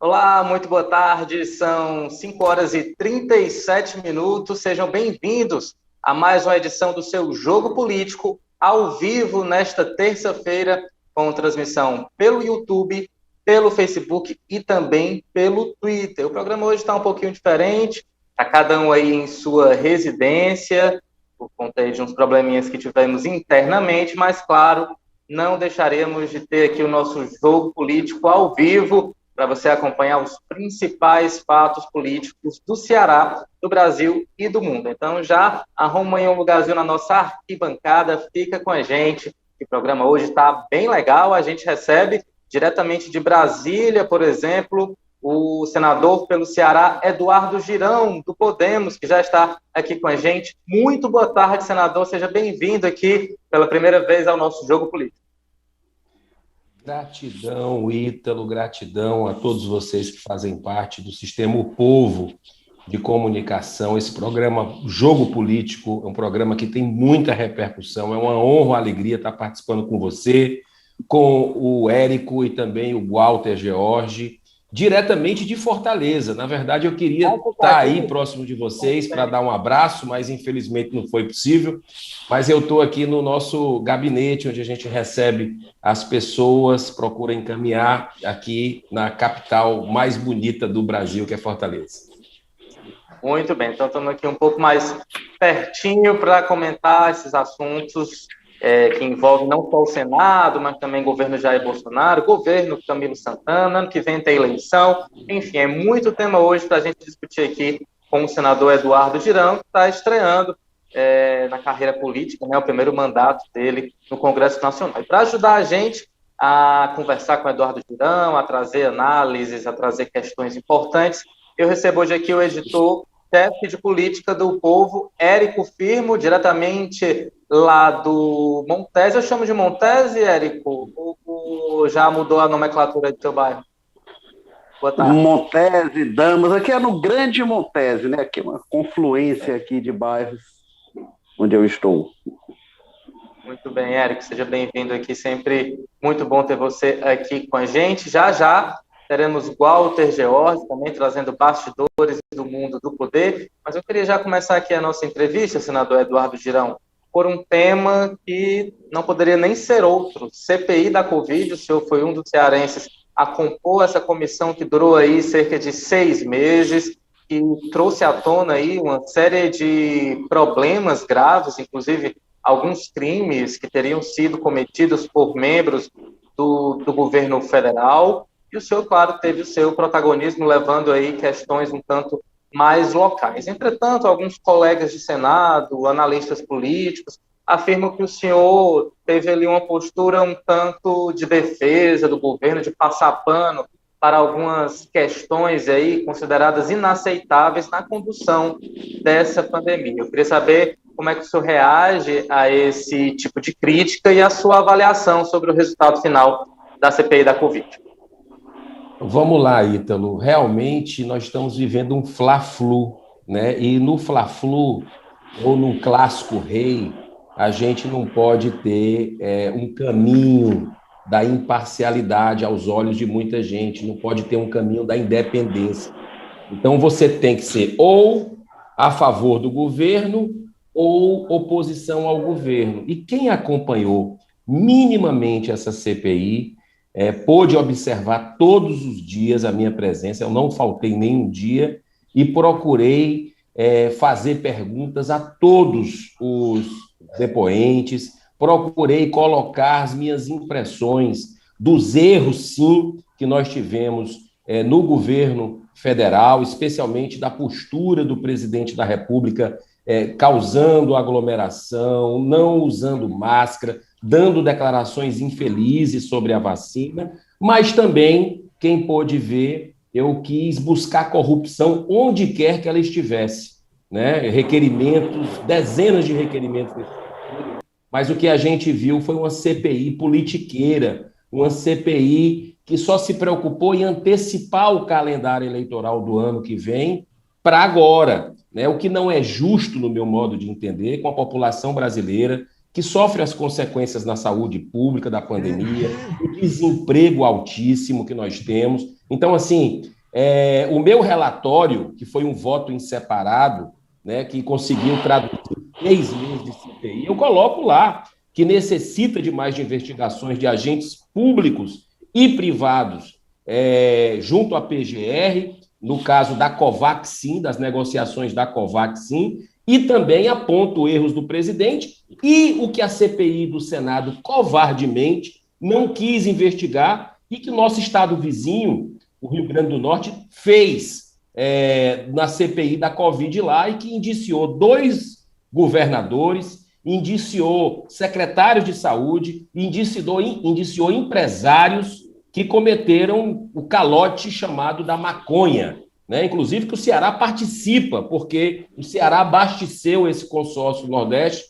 Olá, muito boa tarde. São 5 horas e 37 minutos. Sejam bem-vindos a mais uma edição do seu Jogo Político, ao vivo nesta terça-feira, com transmissão pelo YouTube, pelo Facebook e também pelo Twitter. O programa hoje está um pouquinho diferente, está cada um aí em sua residência, por conta de uns probleminhas que tivemos internamente, mas, claro, não deixaremos de ter aqui o nosso Jogo Político ao vivo, para você acompanhar os principais fatos políticos do Ceará, do Brasil e do mundo. Então, já arruma aí um lugarzinho na nossa arquibancada, fica com a gente. O programa hoje está bem legal. A gente recebe diretamente de Brasília, por exemplo, o senador pelo Ceará, Eduardo Girão, do Podemos, que já está aqui com a gente. Muito boa tarde, senador. Seja bem-vindo aqui pela primeira vez ao nosso Jogo Político. Gratidão, Ítalo, gratidão a todos vocês que fazem parte do Sistema O Povo de Comunicação. Esse programa Jogo Político é um programa que tem muita repercussão. É uma honra, uma alegria estar participando com você, com o Érico e também o Walter George, diretamente de Fortaleza. Na verdade, eu queria estar aí próximo de vocês para dar um abraço, mas infelizmente não foi possível. Mas eu estou aqui no nosso gabinete, onde a gente recebe as pessoas, procura encaminhar aqui na capital mais bonita do Brasil, que é Fortaleza. Muito bem, então estamos aqui um pouco mais pertinho para comentar esses assuntos que envolvem não só o Senado, mas também o governo Jair Bolsonaro, governo Camilo Santana, ano que vem tem eleição, enfim, é muito tema hoje para a gente discutir aqui com o senador Eduardo Girão, que está estreando na carreira política, né, o primeiro mandato dele no Congresso Nacional. E para ajudar a gente a conversar com o Eduardo Girão, a trazer análises, a trazer questões importantes, eu recebo hoje aqui o editor-chefe de política do Povo, Érico Firmo, diretamente lá do Montese. Eu chamo de Montese, Érico? Ou já mudou a nomenclatura do seu bairro? Boa tarde. Montese, Damas, aqui é no Grande Montese, né? Aqui é uma confluência aqui de bairros onde eu estou. Muito bem, Érico, seja bem-vindo aqui, sempre muito bom ter você aqui com a gente. Já teremos Walter George também trazendo bastidores do mundo do poder, mas eu queria já começar aqui a nossa entrevista, senador Eduardo Girão, por um tema que não poderia nem ser outro, CPI da Covid. O senhor foi um dos cearenses a compor essa comissão que durou aí cerca de 6 meses, que trouxe à tona aí uma série de problemas graves, inclusive alguns crimes que teriam sido cometidos por membros do governo federal, e o senhor, claro, teve o seu protagonismo levando aí questões um tanto mais locais. Entretanto, alguns colegas de Senado, analistas políticos, afirmam que o senhor teve ali uma postura um tanto de defesa do governo, de passar pano para algumas questões aí consideradas inaceitáveis na condução dessa pandemia. Eu queria saber como é que o senhor reage a esse tipo de crítica e a sua avaliação sobre o resultado final da CPI da Covid. Vamos lá, Ítalo. Realmente nós estamos vivendo um fla-flu, né? E no fla-flu, ou num clássico rei, a gente não pode ter um caminho da imparcialidade aos olhos de muita gente, não pode ter um caminho da independência. Então você tem que ser ou a favor do governo ou oposição ao governo. E quem acompanhou minimamente essa CPI pôde observar todos os dias a minha presença. Eu não faltei nenhum dia e procurei fazer perguntas a todos os depoentes, procurei colocar as minhas impressões dos erros, sim, que nós tivemos no governo federal, especialmente da postura do presidente da República, causando aglomeração, não usando máscara, dando declarações infelizes sobre a vacina, mas também, quem pôde ver, eu quis buscar corrupção onde quer que ela estivesse, né? Requerimentos, dezenas de requerimentos, mas o que a gente viu foi uma CPI politiqueira, uma CPI que só se preocupou em antecipar o calendário eleitoral do ano que vem para agora, né? O que não é justo, no meu modo de entender, com a população brasileira que sofre as consequências na saúde pública da pandemia, o desemprego altíssimo que nós temos, Então, assim, o meu relatório, que foi um voto em separado, né, que conseguiu traduzir 3 meses de CPI, eu coloco lá que necessita de mais de investigações de agentes públicos e privados junto à PGR, no caso da Covaxin, das negociações da Covaxin, e também aponto erros do presidente e o que a CPI do Senado covardemente não quis investigar e que o nosso estado vizinho, o Rio Grande do Norte, fez na CPI da Covid lá e que indiciou 2 governadores, indiciou secretários de saúde, indiciou empresários que cometeram o calote chamado da maconha, né? Inclusive que o Ceará participa, porque o Ceará abasteceu esse consórcio Nordeste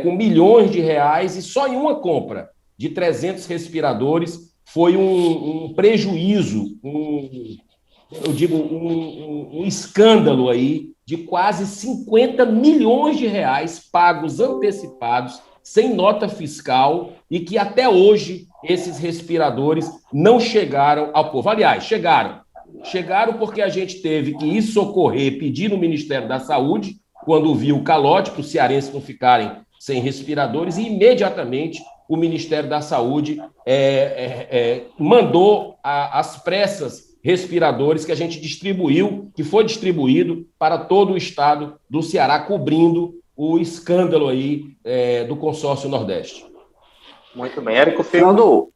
com milhões de reais e só em uma compra de 300 respiradores foi um prejuízo, um escândalo aí de quase 50 milhões de reais pagos antecipados, sem nota fiscal, e que até hoje esses respiradores não chegaram ao povo. Aliás, chegaram porque a gente teve que ir socorrer, pedir no Ministério da Saúde, quando viu o calote, para os cearenses não ficarem sem respiradores, e imediatamente o Ministério da Saúde mandou às pressas respiradores que a gente distribuiu, que foi distribuído para todo o estado do Ceará, cobrindo o escândalo aí do consórcio Nordeste. Muito bem. Érico Filho.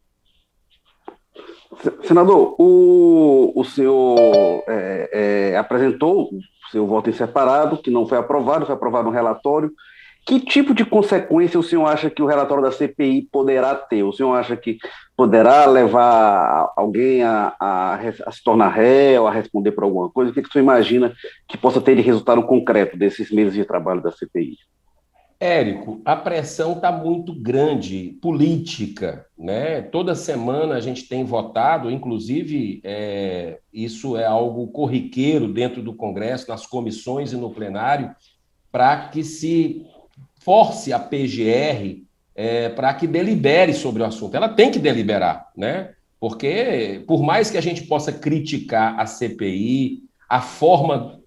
Senador, o senhor apresentou o seu voto em separado, que não foi aprovado no relatório. Que tipo de consequência o senhor acha que o relatório da CPI poderá ter? O senhor acha que poderá levar alguém a se tornar réu, a responder por alguma coisa? O que o senhor imagina que possa ter de resultado concreto desses meses de trabalho da CPI? Érico, a pressão está muito grande, política, né? Toda semana a gente tem votado, inclusive isso é algo corriqueiro dentro do Congresso, nas comissões e no plenário, para que se force a PGR para que delibere sobre o assunto. Ela tem que deliberar, né? Porque, por mais que a gente possa criticar a CPI, a forma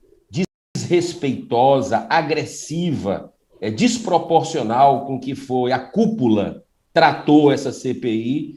desrespeitosa, agressiva, desproporcional com que foi a cúpula tratou essa CPI,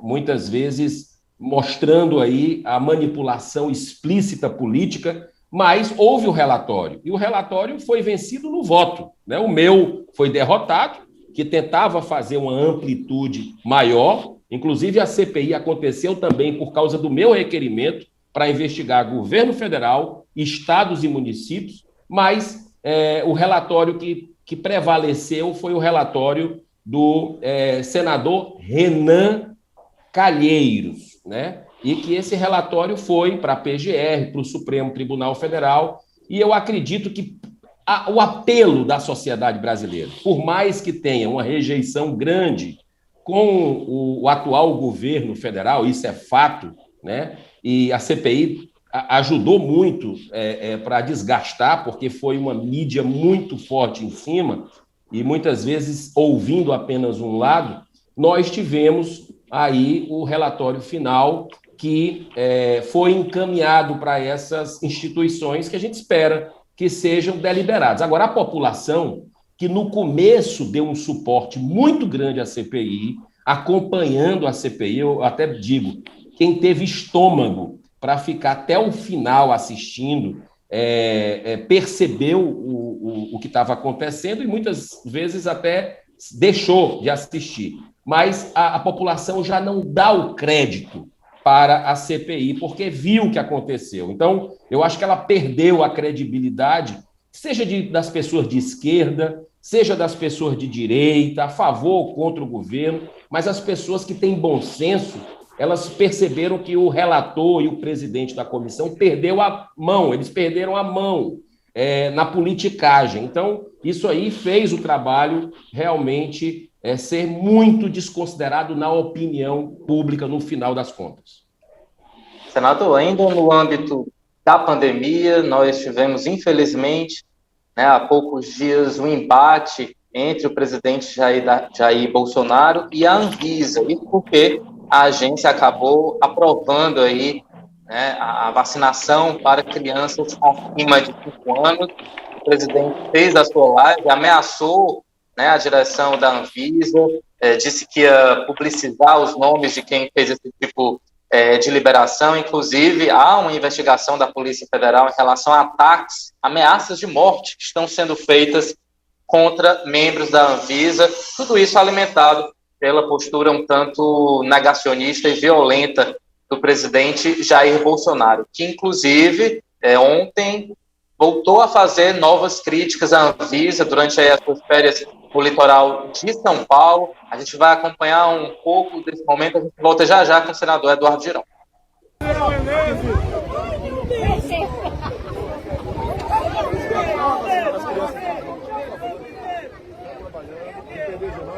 muitas vezes mostrando aí a manipulação explícita política, mas houve o relatório, e o relatório foi vencido no voto, né? O meu foi derrotado, que tentava fazer uma amplitude maior, inclusive a CPI aconteceu também por causa do meu requerimento para investigar governo federal, estados e municípios, mas o relatório que prevaleceu foi o relatório do senador Renan Calheiros, né? E que esse relatório foi para a PGR, para o Supremo Tribunal Federal, e eu acredito que o apelo da sociedade brasileira, por mais que tenha uma rejeição grande com o atual governo federal, isso é fato, né? E a CPI ajudou muito para desgastar, porque foi uma mídia muito forte em cima, e muitas vezes ouvindo apenas um lado, nós tivemos aí o relatório final que foi encaminhado para essas instituições que a gente espera que sejam deliberadas. Agora, a população, que no começo deu um suporte muito grande à CPI, acompanhando a CPI, eu até digo, quem teve estômago para ficar até o final assistindo, percebeu o que estava acontecendo e muitas vezes até deixou de assistir. Mas a população já não dá o crédito para a CPI, porque viu o que aconteceu. Então, eu acho que ela perdeu a credibilidade, seja das pessoas de esquerda, seja das pessoas de direita, a favor ou contra o governo, mas as pessoas que têm bom senso, elas perceberam que o relator e o presidente da comissão perderam a mão na politicagem. Então, isso aí fez o trabalho realmente ser muito desconsiderado na opinião pública no final das contas. Senador, ainda no âmbito da pandemia, nós tivemos, infelizmente, há poucos dias, um embate entre o presidente Jair Bolsonaro e a Anvisa, isso porque a agência acabou aprovando aí, né, a vacinação para crianças acima de 5 anos. O presidente fez a sua live, ameaçou, né, a direção da Anvisa, disse que ia publicizar os nomes de quem fez esse tipo de liberação. Inclusive, há uma investigação da Polícia Federal em relação a ataques, ameaças de morte que estão sendo feitas contra membros da Anvisa, tudo isso alimentado pela postura um tanto negacionista e violenta do presidente Jair Bolsonaro, que, inclusive, ontem voltou a fazer novas críticas à Anvisa durante as suas férias no litoral de São Paulo. A gente vai acompanhar um pouco desse momento, a gente volta já já com o senador Eduardo Girão.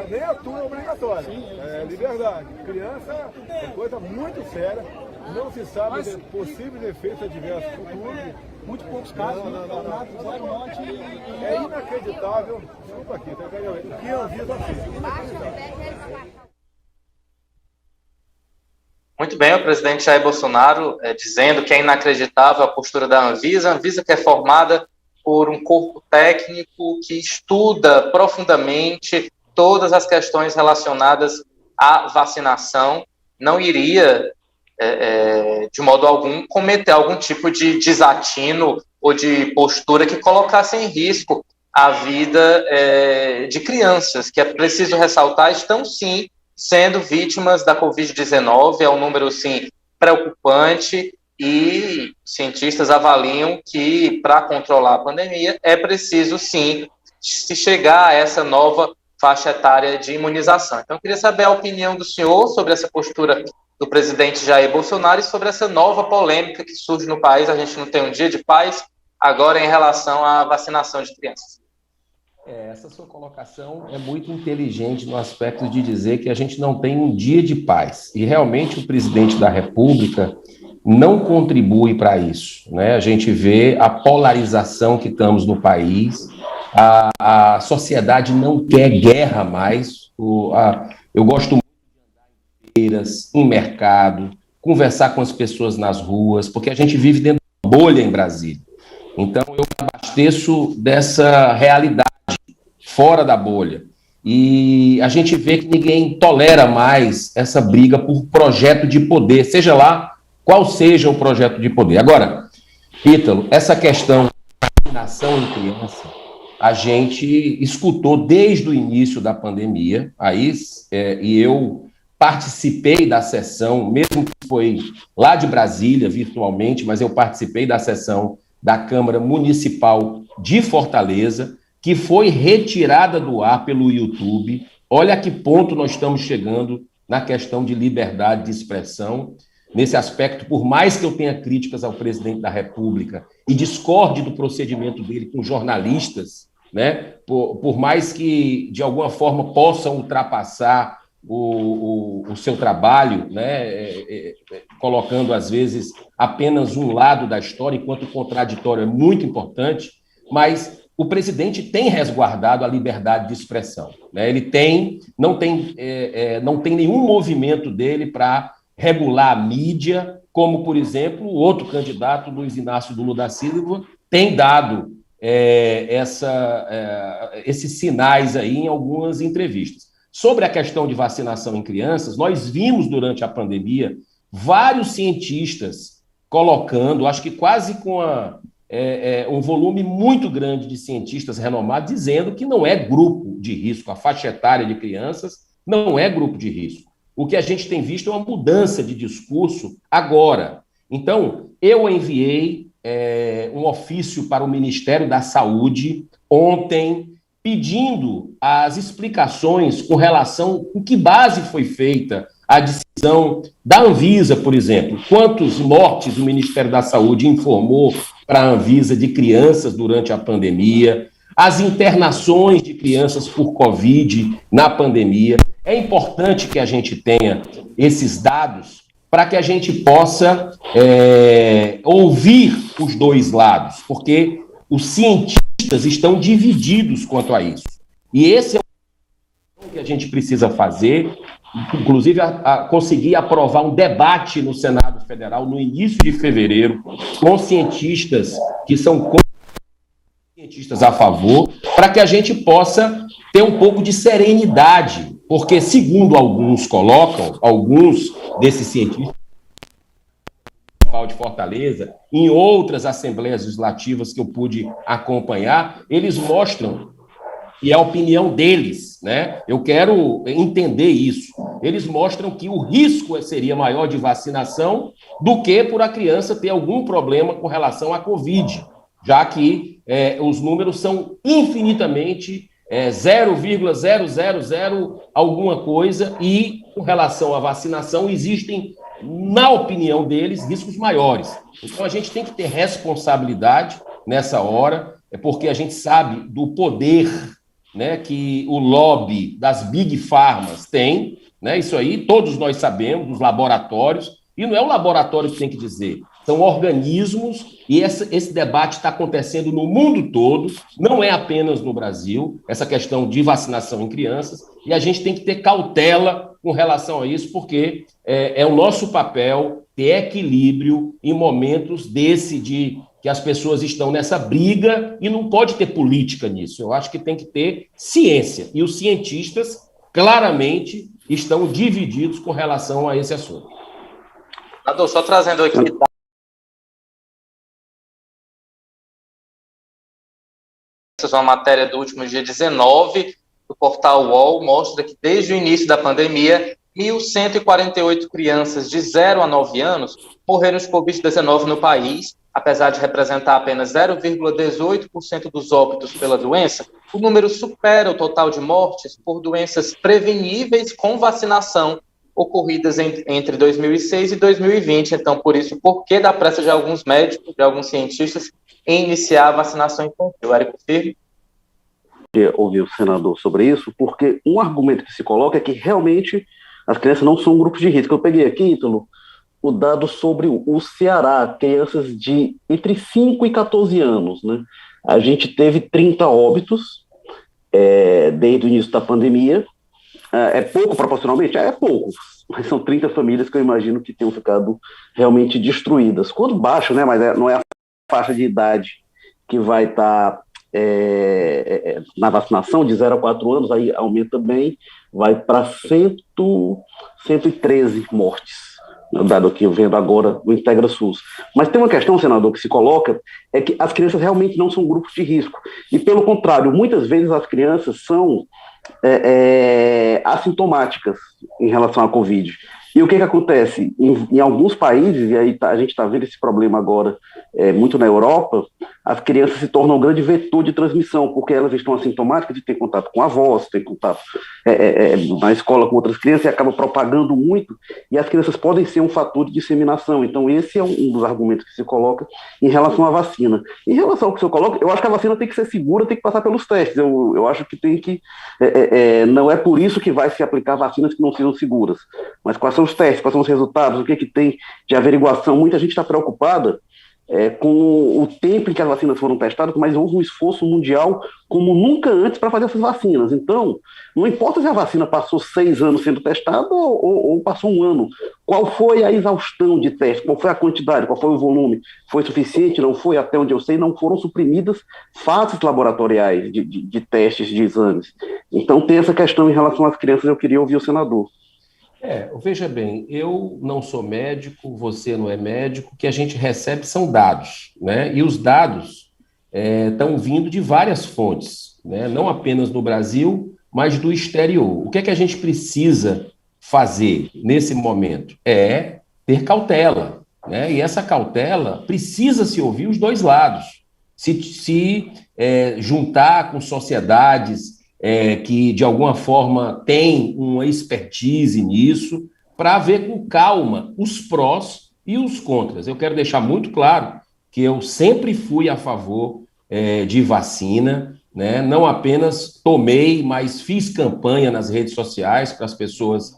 Nem a tua é obrigatória. É liberdade. Criança é coisa muito séria. Não se sabe de possíveis efeitos adversos futuros. Muito poucos casos. É inacreditável. Desculpa aqui, o que a Anvisa fez. Muito bem, o presidente Jair Bolsonaro dizendo que é inacreditável a postura da Anvisa. A Anvisa que é formada por um corpo técnico que estuda profundamente todas as questões relacionadas à vacinação, não iria, de modo algum, cometer algum tipo de desatino ou de postura que colocasse em risco a vida de crianças, que é preciso ressaltar, estão sim sendo vítimas da Covid-19, é um número sim preocupante, e cientistas avaliam que para controlar a pandemia é preciso sim se chegar a essa nova faixa etária de imunização. Então, eu queria saber a opinião do senhor sobre essa postura do presidente Jair Bolsonaro e sobre essa nova polêmica que surge no país. A gente não tem um dia de paz agora em relação à vacinação de crianças. Essa sua colocação é muito inteligente no aspecto de dizer que a gente não tem um dia de paz. E realmente o presidente da República não contribui para isso, né? A gente vê a polarização que estamos no país, a sociedade não quer guerra mais. Eu gosto muito de andar em feiras, em mercado, conversar com as pessoas nas ruas, porque a gente vive dentro de uma bolha em Brasília. Então, eu abasteço dessa realidade fora da bolha. E a gente vê que ninguém tolera mais essa briga por projeto de poder, seja lá qual seja o projeto de poder. Agora, Ítalo, essa questão da vacinação em criança, a gente escutou desde o início da pandemia, e eu participei da sessão, mesmo que foi lá de Brasília, virtualmente, mas eu participei da sessão da Câmara Municipal de Fortaleza, que foi retirada do ar pelo YouTube. Olha a que ponto nós estamos chegando na questão de liberdade de expressão. Nesse aspecto, por mais que eu tenha críticas ao presidente da República e discorde do procedimento dele com jornalistas, né, por mais que, de alguma forma, possam ultrapassar o seu trabalho, né, colocando, às vezes, apenas um lado da história, enquanto o contraditório é muito importante, mas o presidente tem resguardado a liberdade de expressão, né? Ele não tem nenhum movimento dele para regular a mídia, como, por exemplo, o outro candidato, Luiz Inácio Lula da Silva, tem dado esses sinais aí em algumas entrevistas. Sobre a questão de vacinação em crianças, nós vimos durante a pandemia vários cientistas colocando, acho que quase com um volume muito grande de cientistas renomados, dizendo que não é grupo de risco, a faixa etária de crianças não é grupo de risco. O que a gente tem visto é uma mudança de discurso agora. Então, eu enviei um ofício para o Ministério da Saúde ontem, pedindo as explicações com relação com que base foi feita a decisão da Anvisa, por exemplo. Quantas mortes o Ministério da Saúde informou para a Anvisa de crianças durante a pandemia, as internações de crianças por Covid na pandemia. É importante que a gente tenha esses dados para que a gente possa ouvir os dois lados, porque os cientistas estão divididos quanto a isso. E esse é o que a gente precisa fazer inclusive conseguir aprovar um debate no Senado Federal no início de fevereiro, com cientistas que são cientistas a favor, para que a gente possa ter um pouco de serenidade, porque, segundo alguns colocam, alguns desses cientistas de Fortaleza, em outras assembleias legislativas que eu pude acompanhar, eles mostram, e é a opinião deles, né? Eu quero entender isso. Eles mostram que o risco seria maior de vacinação do que por a criança ter algum problema com relação à Covid, já que os números são infinitamente 0,000 alguma coisa, e com relação à vacinação existem, na opinião deles, riscos maiores. Então a gente tem que ter responsabilidade nessa hora, porque a gente sabe do poder, né, que o lobby das Big Pharmas tem, né, isso aí todos nós sabemos, dos laboratórios, e não é o laboratório que tem que dizer, são organismos, e esse debate está acontecendo no mundo todo, não é apenas no Brasil, essa questão de vacinação em crianças, e a gente tem que ter cautela com relação a isso, porque é o nosso papel ter equilíbrio em momentos que as pessoas estão nessa briga, e não pode ter política nisso. Eu acho que tem que ter ciência, e os cientistas claramente estão divididos com relação a esse assunto. Senador, só trazendo aqui uma matéria do último dia 19 do portal UOL, mostra que desde o início da pandemia, 1.148 crianças de 0 a 9 anos morreram de Covid-19 no país. Apesar de representar apenas 0,18% dos óbitos pela doença, o número supera o total de mortes por doenças preveníveis com vacinação ocorridas entre 2006 e 2020. Então, por isso, por que da pressa de alguns médicos, de alguns cientistas, em iniciar a vacinação infantil? Érico Firmo? Ouvir o senador sobre isso, porque um argumento que se coloca é que realmente as crianças não são um grupo de risco. Eu peguei aqui, Ítalo, o dado sobre o Ceará, crianças de entre 5 e 14 anos, né? A gente teve 30 óbitos desde o início da pandemia. É pouco proporcionalmente? É pouco, mas são 30 famílias que eu imagino que tenham ficado realmente destruídas. Quando baixo, né? Mas não é a faixa de idade que vai estar na vacinação de 0 a 4 anos, aí aumenta bem, vai para 113 mortes, dado que eu vendo agora o Integra SUS. Mas tem uma questão, senador, que se coloca, é que as crianças realmente não são grupos de risco, e pelo contrário, muitas vezes as crianças são assintomáticas em relação à Covid. E o que acontece? Em alguns países, e aí a gente está vendo esse problema agora muito na Europa, as crianças se tornam um grande vetor de transmissão, porque elas estão assintomáticas e têm contato com avós, têm contato na escola com outras crianças, e acaba propagando muito, e as crianças podem ser um fator de disseminação. Então esse é um dos argumentos que se coloca em relação à vacina. Em relação ao que o senhor coloca, eu acho que a vacina tem que ser segura, tem que passar pelos testes. Eu acho que tem que... não é por isso que vai se aplicar vacinas que não sejam seguras, mas quais são os testes, quais são os resultados, o que tem de averiguação. Muita gente está preocupada com o tempo em que as vacinas foram testadas, mas houve um esforço mundial como nunca antes para fazer essas vacinas. Então, não importa se a vacina passou 6 anos sendo testada ou passou 1 ano, qual foi a exaustão de teste, qual foi a quantidade, qual foi o volume, foi suficiente, não foi? Até onde eu sei, não foram suprimidas fases laboratoriais de testes, de exames. Então, tem essa questão em relação às crianças, eu queria ouvir o senador. Veja bem, eu não sou médico, você não é médico, o que a gente recebe são dados, né? E os dados estão vindo de várias fontes, né? Não apenas no Brasil, mas do exterior. O que é que a gente precisa fazer nesse momento? É ter cautela, né? E essa cautela precisa se ouvir os dois lados, se juntar com sociedades que, de alguma forma, tem uma expertise nisso, para ver com calma os prós e os contras. Eu quero deixar muito claro que eu sempre fui a favor de vacina, né? Não apenas tomei, mas fiz campanha nas redes sociais para as pessoas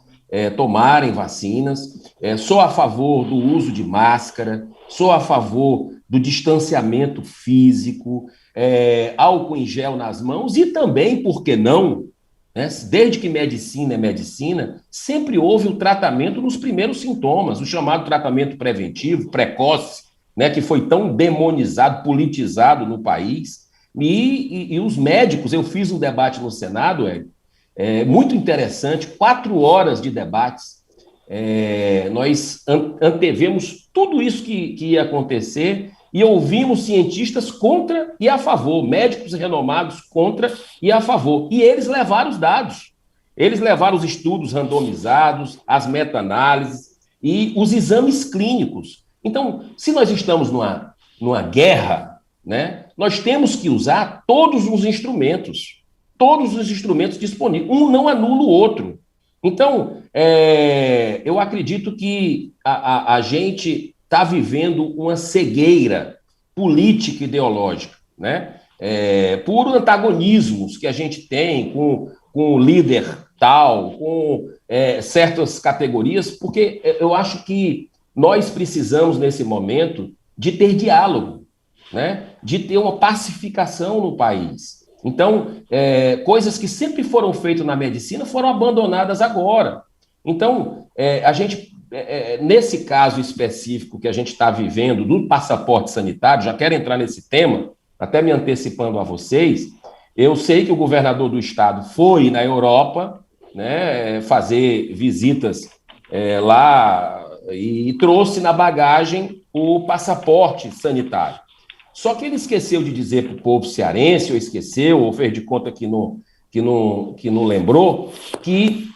tomarem vacinas. Sou a favor do uso de máscara, sou a favor do distanciamento físico, álcool em gel nas mãos e também, por que não, né? Desde que medicina é medicina, sempre houve o tratamento nos primeiros sintomas, o chamado tratamento preventivo, precoce, né, que foi tão demonizado, politizado no país. E os médicos, eu fiz um debate no Senado, muito interessante, 4 horas de debates. Nós antevemos tudo isso que ia acontecer e ouvimos cientistas contra e a favor, médicos renomados contra e a favor. E eles levaram os dados, eles levaram os estudos randomizados, as meta-análises e os exames clínicos. Então, se nós estamos numa guerra, né, nós temos que usar todos os instrumentos disponíveis. Um não anula o outro. Então, eu acredito que a gente está vivendo uma cegueira política e ideológica, né? Por antagonismos que a gente tem com o líder tal, com certas categorias, porque eu acho que nós precisamos, nesse momento, de ter diálogo, né? De ter uma pacificação no país. Então, coisas que sempre foram feitas na medicina foram abandonadas agora. Então, a gente, nesse caso específico que a gente está vivendo, do passaporte sanitário, já quero entrar nesse tema, até me antecipando a vocês, eu sei que o governador do estado foi na Europa, né, fazer visitas lá e trouxe na bagagem o passaporte sanitário. Só que ele esqueceu de dizer para o povo cearense, ou fez de conta que não lembrou, que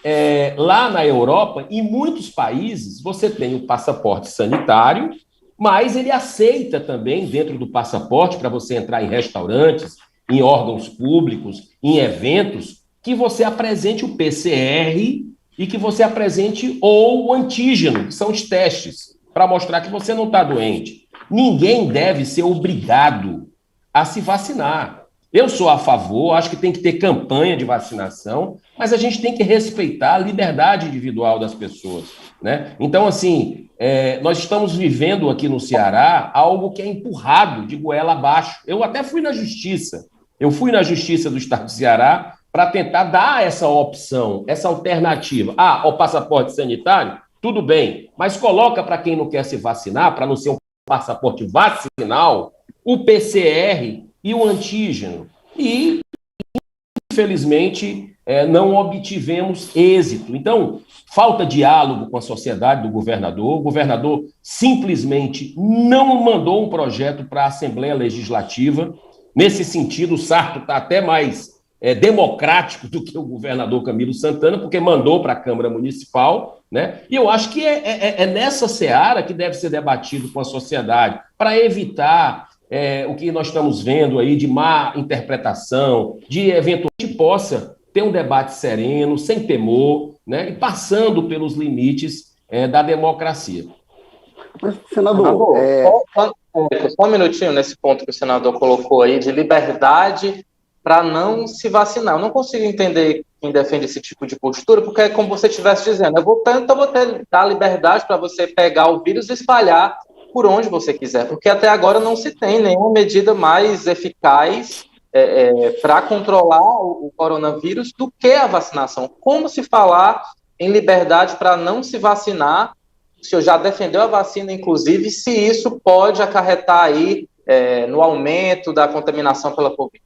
lá na Europa, em muitos países, você tem o passaporte sanitário, mas ele aceita também, dentro do passaporte, para você entrar em restaurantes, em órgãos públicos, em eventos, que você apresente o PCR e que você apresente ou o antígeno, que são os testes, para mostrar que você não está doente. Ninguém deve ser obrigado a se vacinar. Eu sou a favor, acho que tem que ter campanha de vacinação, mas a gente tem que respeitar a liberdade individual das pessoas, né? Então, assim, nós estamos vivendo aqui no Ceará algo que é empurrado de goela abaixo. Eu até fui na Justiça. Eu fui na Justiça do Estado do Ceará para tentar dar essa opção, essa alternativa. O passaporte sanitário, tudo bem, mas coloca para quem não quer se vacinar, para não ser um passaporte vacinal, o PCR e o antígeno. E, infelizmente, não obtivemos êxito. Então, falta diálogo com a sociedade do governador. O governador simplesmente não mandou um projeto para a Assembleia Legislativa. Nesse sentido, o Sarto está até mais democrático do que o governador Camilo Santana, porque mandou para a Câmara Municipal, né? E eu acho que é nessa seara que deve ser debatido com a sociedade, para evitar o que nós estamos vendo aí de má interpretação, de eventualmente possa ter um debate sereno, sem temor, né? E passando pelos limites da democracia. Mas, senador, só um minutinho nesse ponto que o senador colocou aí, de liberdade para não se vacinar. Eu não consigo entender quem defende esse tipo de postura, porque é como você estivesse dizendo, eu vou dar liberdade para você pegar o vírus e espalhar por onde você quiser, porque até agora não se tem nenhuma medida mais eficaz para controlar o coronavírus do que a vacinação. Como se falar em liberdade para não se vacinar? O senhor já defendeu a vacina, inclusive, se isso pode acarretar aí no aumento da contaminação pela Covid.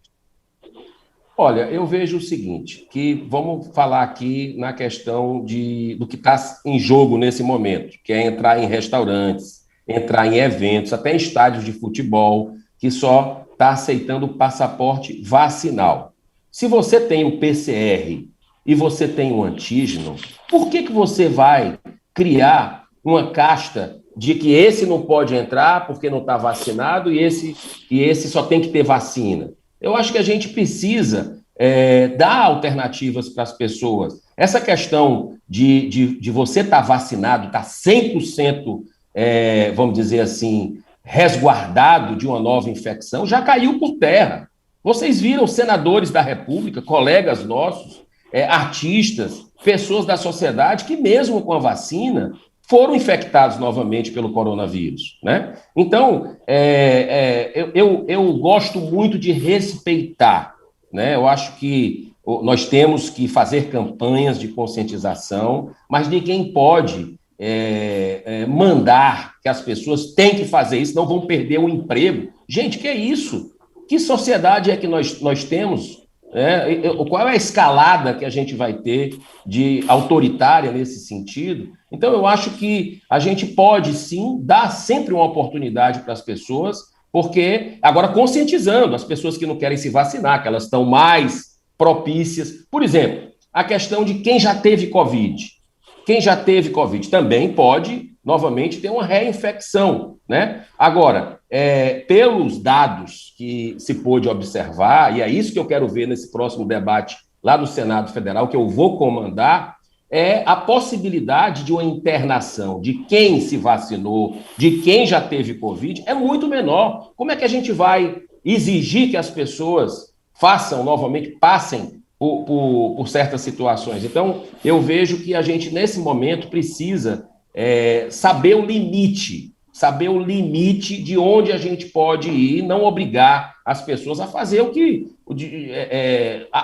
Olha, eu vejo o seguinte, que vamos falar aqui na questão do que está em jogo nesse momento, que é entrar em restaurantes, entrar em eventos, até em estádios de futebol, que só está aceitando o passaporte vacinal. Se você tem o PCR e você tem o antígeno, por que você vai criar uma casta de que esse não pode entrar porque não está vacinado e esse só tem que ter vacina? Eu acho que a gente precisa dar alternativas para as pessoas. Essa questão de você estar vacinado, estar 100%, vamos dizer assim, resguardado de uma nova infecção, já caiu por terra. Vocês viram senadores da República, colegas nossos, artistas, pessoas da sociedade que mesmo com a vacina foram infectados novamente pelo coronavírus, né? Então, eu gosto muito de respeitar, né? Eu acho que nós temos que fazer campanhas de conscientização, mas ninguém pode mandar que as pessoas têm que fazer isso, não vão perder o emprego. Gente, que é isso? Que sociedade é que nós temos? Qual é a escalada que a gente vai ter de autoritária nesse sentido? Então, eu acho que a gente pode, sim, dar sempre uma oportunidade para as pessoas, porque, agora, conscientizando as pessoas que não querem se vacinar, que elas estão mais propícias. Por exemplo, a questão de quem já teve Covid. Quem já teve Covid também pode, novamente, ter uma reinfecção, né? Agora, pelos dados que se pôde observar, e é isso que eu quero ver nesse próximo debate lá no Senado Federal, que eu vou comandar, é a possibilidade de uma internação de quem se vacinou, de quem já teve Covid, é muito menor. Como é que a gente vai exigir que as pessoas façam, novamente, passem por certas situações? Então, eu vejo que a gente, nesse momento, precisa saber o limite de onde a gente pode ir, não obrigar as pessoas a fazer o que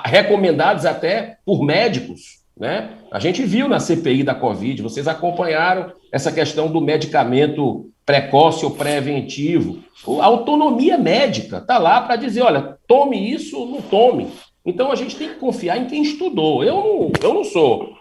recomendados até por médicos, né? A gente viu na CPI da Covid, vocês acompanharam essa questão do medicamento precoce ou preventivo. A autonomia médica está lá para dizer, olha, tome isso ou não tome. Então, a gente tem que confiar em quem estudou. Eu não sou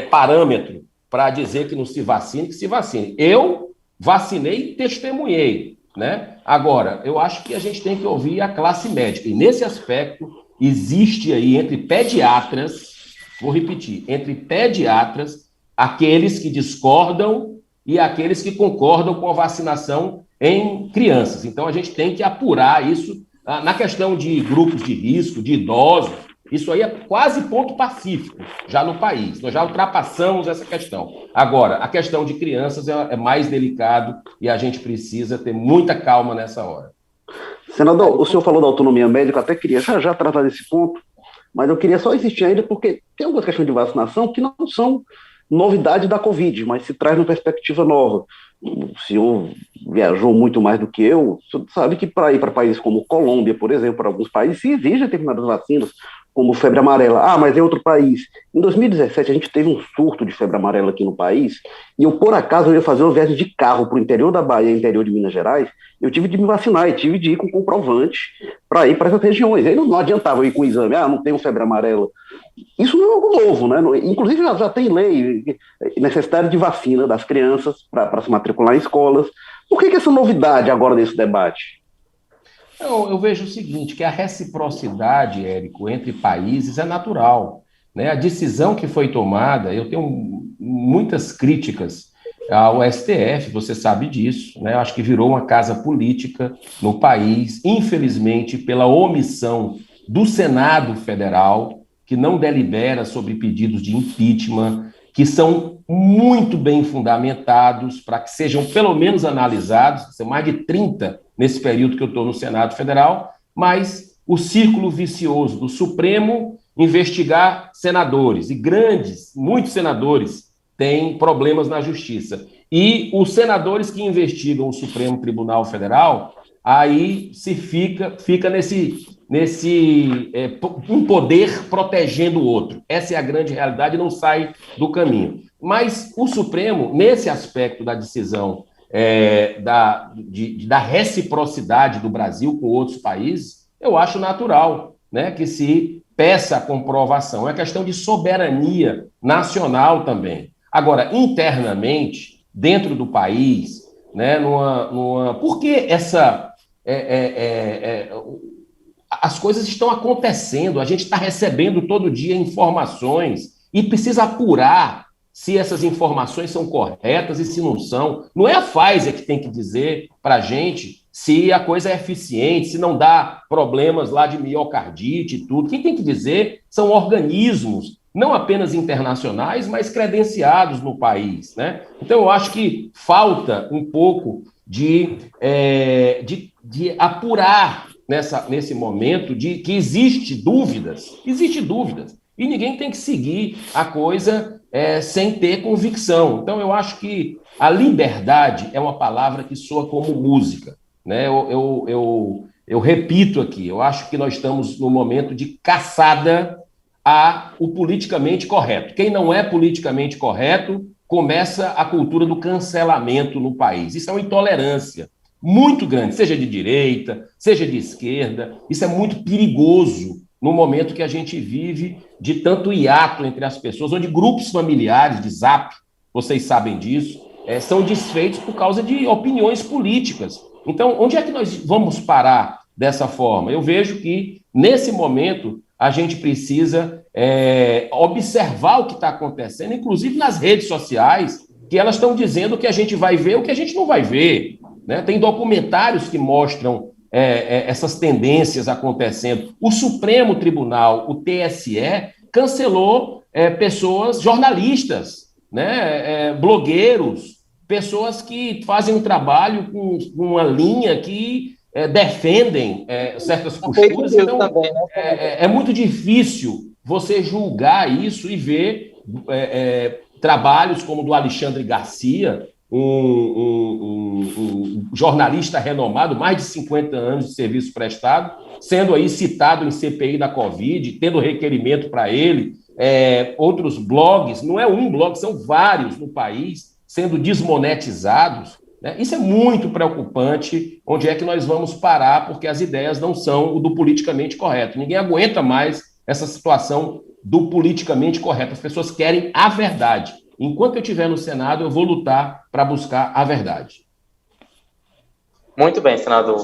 parâmetro para dizer que não se vacine, que se vacine. Eu vacinei e testemunhei, né? Agora, eu acho que a gente tem que ouvir a classe médica. E, nesse aspecto, existe aí entre pediatras, vou repetir, entre pediatras, aqueles que discordam e aqueles que concordam com a vacinação em crianças. Então, a gente tem que apurar isso. Na questão de grupos de risco, de idosos, isso aí é quase ponto pacífico já no país. Nós já ultrapassamos essa questão. Agora, a questão de crianças é mais delicado e a gente precisa ter muita calma nessa hora. Senador, o senhor falou da autonomia médica, eu até queria já tratar desse ponto, mas eu queria só insistir ainda porque tem algumas questões de vacinação que não são novidade da Covid, mas se traz uma perspectiva nova. O senhor viajou muito mais do que eu, o senhor sabe que para ir para países como Colômbia, por exemplo, para alguns países, se exige determinadas vacinas, como febre amarela. Ah, mas é outro país. Em 2017, a gente teve um surto de febre amarela aqui no país, e eu, por acaso, eu ia fazer uma viagem de carro para o interior da Bahia, interior de Minas Gerais, eu tive de me vacinar, e tive de ir com comprovante para ir para essas regiões. Aí não adiantava eu ir com o exame, não tenho febre amarela. Isso não é algo novo, né? Inclusive já tem lei, necessidade de vacina das crianças para se matricular em escolas. Por que essa novidade agora nesse debate? Eu vejo o seguinte, que a reciprocidade, Érico, entre países é natural, né? A decisão que foi tomada, eu tenho muitas críticas ao STF, você sabe disso, né? Eu acho que virou uma casa política no país, infelizmente, pela omissão do Senado Federal, que não delibera sobre pedidos de impeachment, que são muito bem fundamentados para que sejam pelo menos analisados, são mais de 30 nesse período que eu estou no Senado Federal, mas o círculo vicioso do Supremo investigar senadores, e muitos senadores têm problemas na justiça. E os senadores que investigam o Supremo Tribunal Federal, aí se fica nesse um poder protegendo o outro. Essa é a grande realidade, não sai do caminho. Mas o Supremo, nesse aspecto da decisão da reciprocidade do Brasil com outros países, eu acho natural, né, que se peça a comprovação. É questão de soberania nacional também. Agora, internamente, dentro do país, né, por que as coisas estão acontecendo, a gente está recebendo todo dia informações e precisa apurar se essas informações são corretas e se não são. Não é a Pfizer que tem que dizer para a gente se a coisa é eficiente, se não dá problemas lá de miocardite e tudo. Quem tem que dizer são organismos, não apenas internacionais, mas credenciados no país, né? Então, eu acho que falta um pouco de apurar nesse momento de que existe dúvidas, e ninguém tem que seguir a coisa sem ter convicção. Então, eu acho que a liberdade é uma palavra que soa como música, né? Eu eu repito aqui, eu acho que nós estamos no momento de caçada ao politicamente correto. Quem não é politicamente correto, começa a cultura do cancelamento no país. Isso é uma intolerância muito grande, seja de direita, seja de esquerda. Isso é muito perigoso no momento que a gente vive de tanto hiato entre as pessoas, onde grupos familiares de Zap, vocês sabem disso, são desfeitos por causa de opiniões políticas. Então, onde é que nós vamos parar dessa forma? Eu vejo que, nesse momento, a gente precisa observar o que está acontecendo, inclusive nas redes sociais, que elas estão dizendo o que a gente vai ver, o que a gente não vai ver. Né? Tem documentários que mostram essas tendências acontecendo. O Supremo Tribunal, o TSE, cancelou pessoas, jornalistas, né? Blogueiros, pessoas que fazem um trabalho com uma linha que defendem certas posturas. Então, também, né? É muito difícil você julgar isso e ver trabalhos como o do Alexandre Garcia, um jornalista renomado, mais de 50 anos de serviço prestado, sendo aí citado em CPI da Covid, tendo requerimento para ele, outros blogs, não é um blog, são vários no país, sendo desmonetizados. Né? Isso é muito preocupante, onde é que nós vamos parar, porque as ideias não são o do politicamente correto. Ninguém aguenta mais essa situação do politicamente correto. As pessoas querem a verdade. Enquanto eu estiver no Senado, eu vou lutar para buscar a verdade. Muito bem, senador.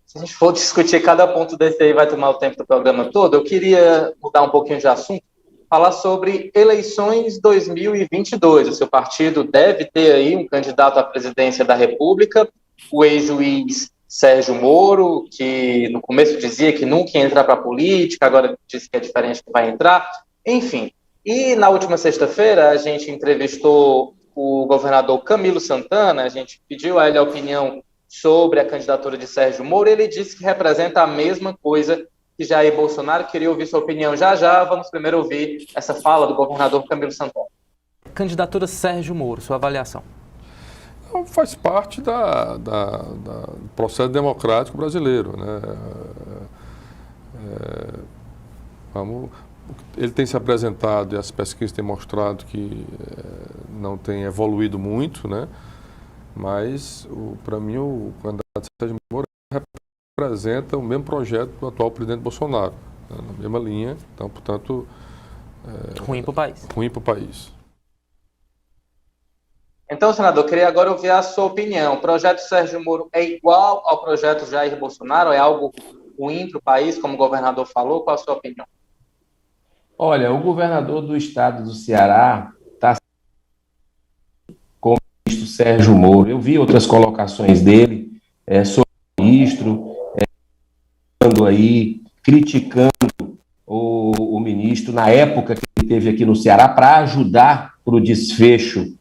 Se a gente for discutir cada ponto desse aí, vai tomar o tempo do programa todo. Eu queria mudar um pouquinho de assunto, falar sobre eleições 2022. O seu partido deve ter aí um candidato à presidência da República, o ex-juiz Sérgio Moro, que no começo dizia que nunca ia entrar para a política, agora diz que é diferente, que vai entrar. Enfim. E na última sexta-feira, a gente entrevistou o governador Camilo Santana, a gente pediu a ele a opinião sobre a candidatura de Sérgio Moro, e ele disse que representa a mesma coisa que Jair Bolsonaro. Queria ouvir sua opinião já. Vamos primeiro ouvir essa fala do governador Camilo Santana. Candidatura Sérgio Moro, sua avaliação? Faz parte do processo democrático brasileiro, né? Ele tem se apresentado e as pesquisas têm mostrado que não tem evoluído muito, né? Mas, para mim, o candidato Sérgio Moro representa o mesmo projeto do atual presidente Bolsonaro, né? Na mesma linha. Então, portanto... ruim para o país. Ruim para o país. Então, senador, eu queria agora ouvir a sua opinião. O projeto Sérgio Moro é igual ao projeto Jair Bolsonaro? É algo ruim para o país, como o governador falou? Qual a sua opinião? Olha, o governador do estado do Ceará está com o ministro Sérgio Moro. Eu vi outras colocações dele sobre o ministro, criticando o ministro na época que ele esteve aqui no Ceará para ajudar para o desfecho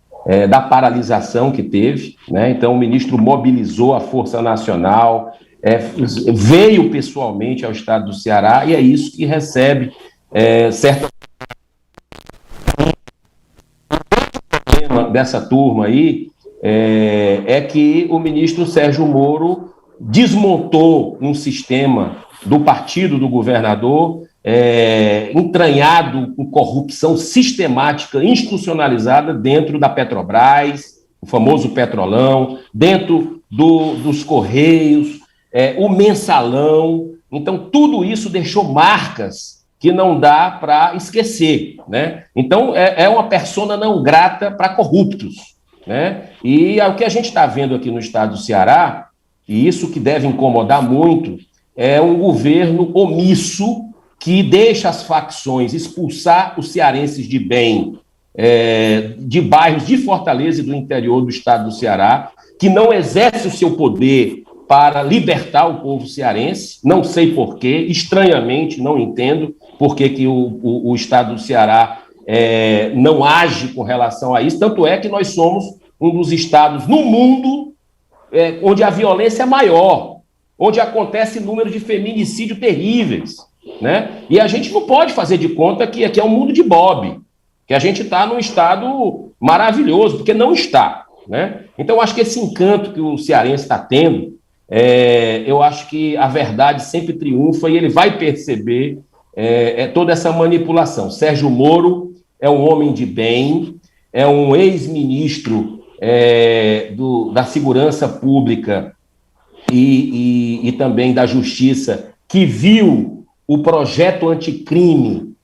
da paralisação que teve. Né? Então, o ministro mobilizou a Força Nacional, veio pessoalmente ao estado do Ceará, e é isso que recebe certo problema dessa turma aí é que o ministro Sérgio Moro desmontou um sistema do partido do governador entranhado com corrupção sistemática, institucionalizada dentro da Petrobras, o famoso Petrolão, dentro dos Correios, o Mensalão. Então, tudo isso deixou marcas que não dá para esquecer, né? Então, é uma persona não grata para corruptos, né? E o que a gente está vendo aqui no estado do Ceará, e isso que deve incomodar muito, é um governo omisso que deixa as facções expulsar os cearenses de bem de bairros de Fortaleza e do interior do estado do Ceará, que não exerce o seu poder para libertar o povo cearense. Não sei porquê, estranhamente, não entendo por que o estado do Ceará não age com relação a isso. Tanto é que nós somos um dos estados no mundo onde a violência é maior, onde acontece números de feminicídio terríveis, né? E a gente não pode fazer de conta que aqui é um mundo de Bob, que a gente está num estado maravilhoso, porque não está, né? Então, acho que esse encanto que o cearense está tendo eu acho que a verdade sempre triunfa e ele vai perceber toda essa manipulação. Sérgio Moro é um homem de bem, é um ex-ministro da Segurança Pública e também da Justiça, que viu o projeto anticrime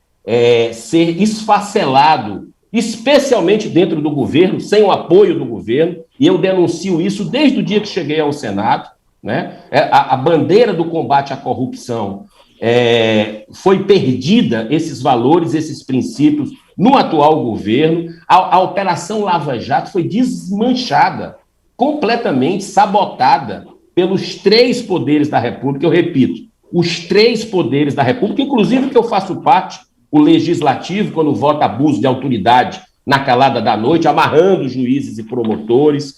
ser esfacelado, especialmente dentro do governo, sem o apoio do governo, e eu denuncio isso desde o dia que cheguei ao Senado, né? A bandeira do combate à corrupção foi perdida, esses valores, esses princípios, no atual governo. A Operação Lava Jato foi desmanchada, completamente sabotada pelos 3 poderes da República. Eu repito, os 3 poderes da República, inclusive que eu faço parte, o Legislativo, quando vota abuso de autoridade na calada da noite, amarrando juízes e promotores,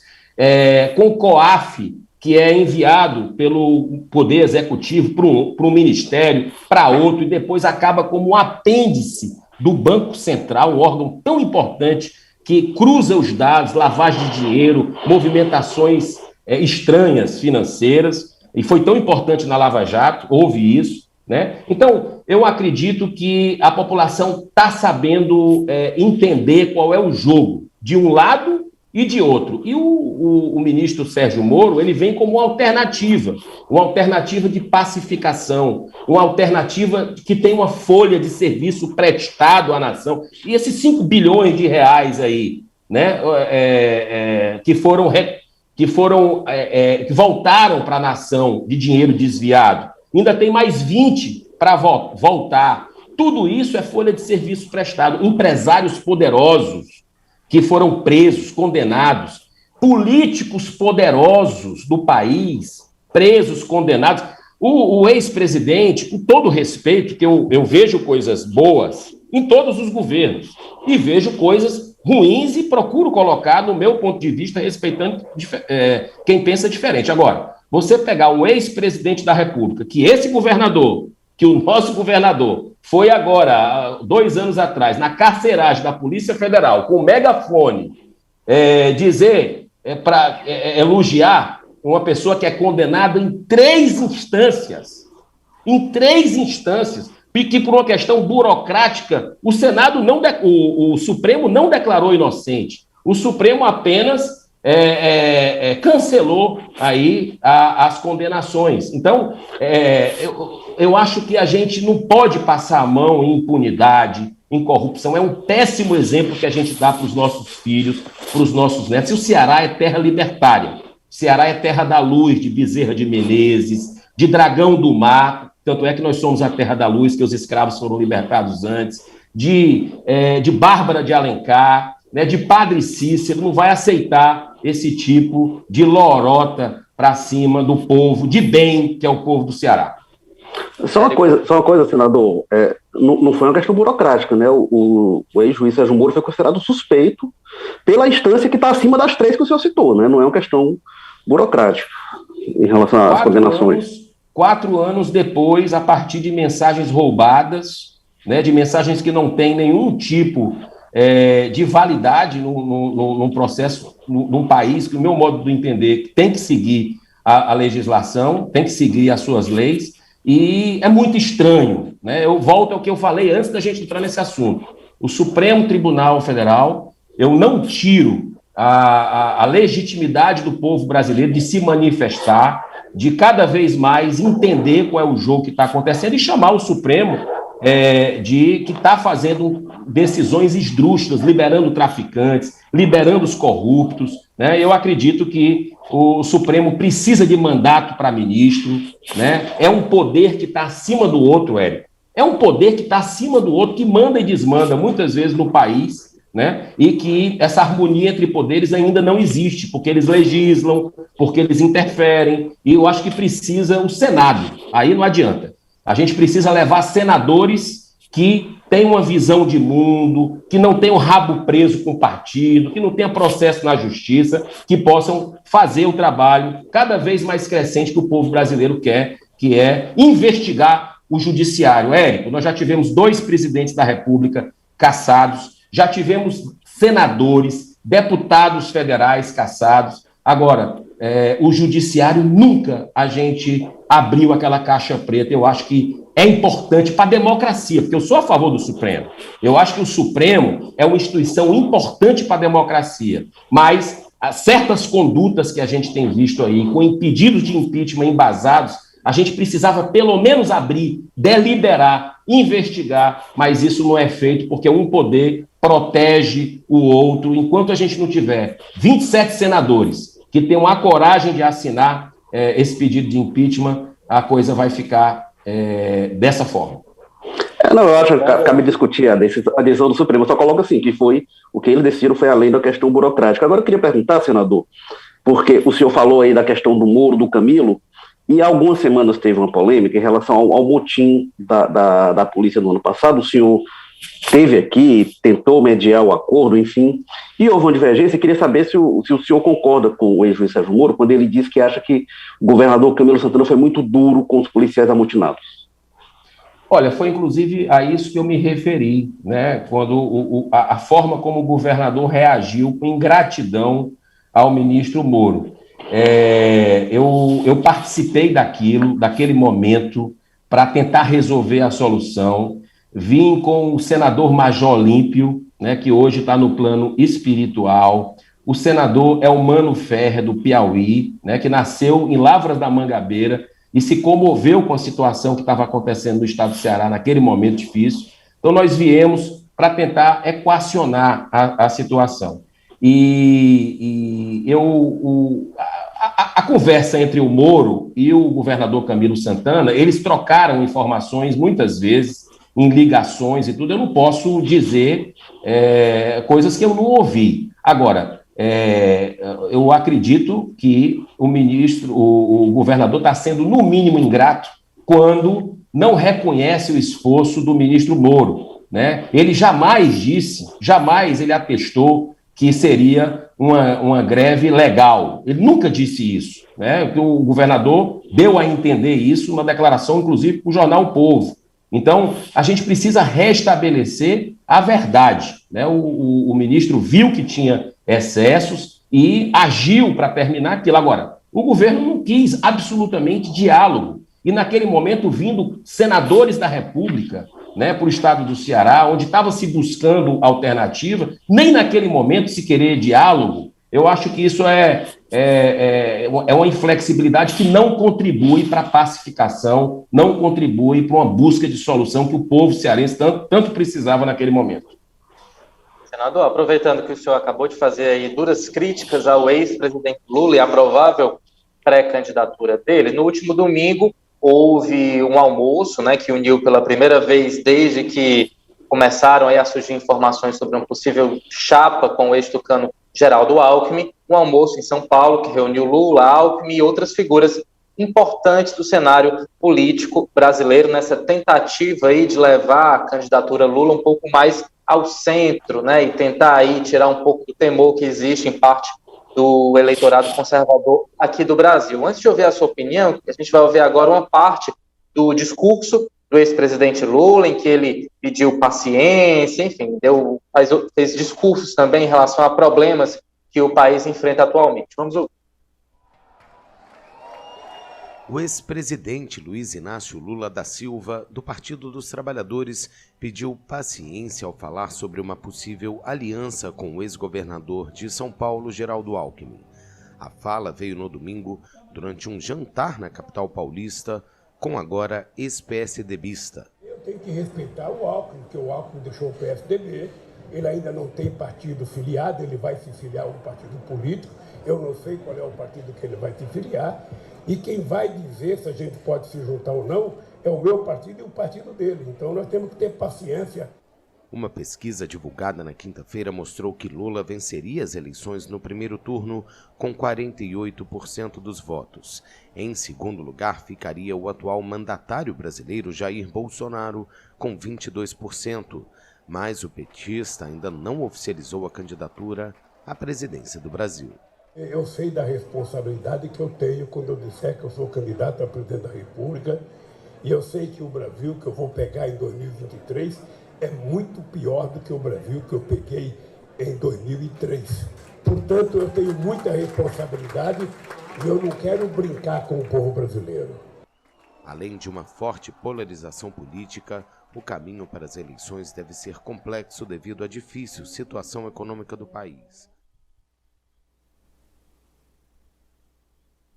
com o COAF, que é enviado pelo Poder Executivo para um ministério, para outro, e depois acaba como um apêndice do Banco Central, um órgão tão importante que cruza os dados, lavagem de dinheiro, movimentações estranhas financeiras, e foi tão importante na Lava Jato, houve isso, né? Então, eu acredito que a população está sabendo entender qual é o jogo, de um lado e de outro. E o ministro Sérgio Moro, ele vem como uma alternativa de pacificação, uma alternativa que tem uma folha de serviço prestado à nação. E esses 5 bilhões de reais aí, né, que voltaram para a nação de dinheiro desviado, ainda tem mais 20 para voltar. Tudo isso é folha de serviço prestado. Empresários poderosos que foram presos, condenados, políticos poderosos do país, presos, condenados. O ex-presidente, com todo respeito, que eu vejo coisas boas em todos os governos, e vejo coisas ruins e procuro colocar, no meu ponto de vista, respeitando quem pensa diferente. Agora, você pegar um ex-presidente da República, que o nosso governador foi agora, 2 anos atrás, na carceragem da Polícia Federal, com megafone, dizer, para elogiar uma pessoa que é condenada em 3 instâncias, e que por uma questão burocrática, o Supremo não declarou inocente, o Supremo apenas cancelou aí as condenações. Então, eu acho que a gente não pode passar a mão em impunidade, em corrupção. É um péssimo exemplo que a gente dá para os nossos filhos, para os nossos netos. E o Ceará é terra libertária. O Ceará é terra da luz, de Bezerra de Menezes, de Dragão do Mar. Tanto é que nós somos a terra da luz, que os escravos foram libertados antes. De Bárbara de Alencar, né, de Padre Cícero. Não vai aceitar esse tipo de lorota para cima do povo de bem, que é o povo do Ceará. Só uma coisa, senador, não foi uma questão burocrática, né? O ex-juiz Sérgio Moro foi considerado suspeito pela instância que está acima das 3 que o senhor citou, né? Não é uma questão burocrática em relação às condenações. 4 anos depois, a partir de mensagens roubadas, né, de mensagens que não têm nenhum tipo de validade num processo, num país que, no meu modo de entender, tem que seguir a legislação, tem que seguir as suas leis, e é muito estranho, né? Eu volto ao que eu falei antes da gente entrar nesse assunto. O Supremo Tribunal Federal, eu não tiro a legitimidade do povo brasileiro de se manifestar, de cada vez mais entender qual é o jogo que está acontecendo e chamar o Supremo que está fazendo decisões esdrúxulas, liberando traficantes, liberando os corruptos, né? Eu acredito que o Supremo precisa de mandato para ministro, né? É um poder que está acima do outro, Érico. É um poder que está acima do outro, que manda e desmanda muitas vezes no país, né? E que essa harmonia entre poderes ainda não existe, porque eles legislam, porque eles interferem, e eu acho que precisa o Senado, aí não adianta. A gente precisa levar senadores que tenham uma visão de mundo, que não tenham rabo preso com o partido, que não tenham processo na justiça, que possam fazer o trabalho cada vez mais crescente que o povo brasileiro quer, que é investigar o judiciário. Érico, nós já tivemos 2 presidentes da República cassados, já tivemos senadores, deputados federais cassados. Agora, o judiciário, nunca a gente abriu aquela caixa preta. Eu acho que é importante para a democracia, porque eu sou a favor do Supremo. Eu acho que o Supremo é uma instituição importante para a democracia, mas certas condutas que a gente tem visto aí, com pedidos de impeachment embasados, a gente precisava pelo menos abrir, deliberar, investigar, mas isso não é feito porque um poder protege o outro. Enquanto a gente não tiver 27 senadores que tenham a coragem de assinar esse pedido de impeachment, a coisa vai ficar dessa forma. Não, eu acho que cabe discutir a decisão do Supremo. Eu só coloco assim, que foi o que eles decidiram foi além da questão burocrática. Agora eu queria perguntar, senador, porque o senhor falou aí da questão do Moro, do Camilo, e há algumas semanas teve uma polêmica em relação ao motim da polícia no ano passado. O senhor esteve aqui, tentou mediar o acordo, enfim, e houve uma divergência. Eu queria saber se o senhor concorda com o ex-juiz Sérgio Moro quando ele diz que acha que o governador Camilo Santana foi muito duro com os policiais amotinados. Olha, foi inclusive a isso que eu me referi, né? Quando a forma como o governador reagiu com ingratidão ao ministro Moro. Eu participei daquele momento, para tentar resolver a solução. Vim com o senador Major Olímpio, né, que hoje está no plano espiritual. O senador é o Mano Ferrer, do Piauí, né, que nasceu em Lavras da Mangabeira e se comoveu com a situação que estava acontecendo no estado do Ceará naquele momento difícil. Então, nós viemos para tentar equacionar a situação. A conversa entre o Moro e o governador Camilo Santana, eles trocaram informações muitas vezes, em ligações e tudo. Eu não posso dizer coisas que eu não ouvi. Agora, eu acredito que o governador está sendo, no mínimo, ingrato quando não reconhece o esforço do ministro Moro, né? Ele jamais ele atestou que seria uma greve legal. Ele nunca disse isso, né? O governador deu a entender isso numa declaração, inclusive, para o jornal O Povo. Então, a gente precisa restabelecer a verdade, né? O ministro viu que tinha excessos e agiu para terminar aquilo. Agora, o governo não quis absolutamente diálogo. E, naquele momento, vindo senadores da República, né, para o estado do Ceará, onde estava se buscando alternativa, nem naquele momento se querer diálogo. Eu acho que isso é uma inflexibilidade que não contribui para a pacificação, não contribui para uma busca de solução que o povo cearense tanto precisava naquele momento. Senador, aproveitando que o senhor acabou de fazer aí duras críticas ao ex-presidente Lula e a provável pré-candidatura dele, no último domingo houve um almoço, né, que uniu pela primeira vez desde que começaram aí a surgir informações sobre um possível chapa com o ex-tucano Geraldo Alckmin, um almoço em São Paulo que reuniu Lula, Alckmin e outras figuras importantes do cenário político brasileiro nessa tentativa aí de levar a candidatura Lula um pouco mais ao centro, né, e tentar aí tirar um pouco do temor que existe em parte do eleitorado conservador aqui do Brasil. Antes de ouvir a sua opinião, a gente vai ouvir agora uma parte do discurso do ex-presidente Lula, em que ele pediu paciência, enfim, fez discursos também em relação a problemas que o país enfrenta atualmente. Vamos ouvir. O ex-presidente Luiz Inácio Lula da Silva, do Partido dos Trabalhadores, pediu paciência ao falar sobre uma possível aliança com o ex-governador de São Paulo, Geraldo Alckmin. A fala veio no domingo, durante um jantar na capital paulista, com agora ex-PSDBista. Eu tenho que respeitar o Alckmin, porque o Alckmin deixou o PSDB, ele ainda não tem partido filiado, ele vai se filiar a um partido político, eu não sei qual é o partido que ele vai se filiar, e quem vai dizer se a gente pode se juntar ou não é o meu partido e o partido dele. Então nós temos que ter paciência. Uma pesquisa divulgada na quinta-feira mostrou que Lula venceria as eleições no primeiro turno com 48% dos votos. Em segundo lugar ficaria o atual mandatário brasileiro Jair Bolsonaro com 22%, mas o petista ainda não oficializou a candidatura à presidência do Brasil. Eu sei da responsabilidade que eu tenho quando eu disser que eu sou candidato a presidente da República, e eu sei que o Brasil que eu vou pegar em 2023 é muito pior do que o Brasil que eu peguei em 2003. Portanto, eu tenho muita responsabilidade E eu não quero brincar com o povo brasileiro. Além de uma forte polarização política, o caminho para as eleições deve ser complexo devido à difícil situação econômica do país.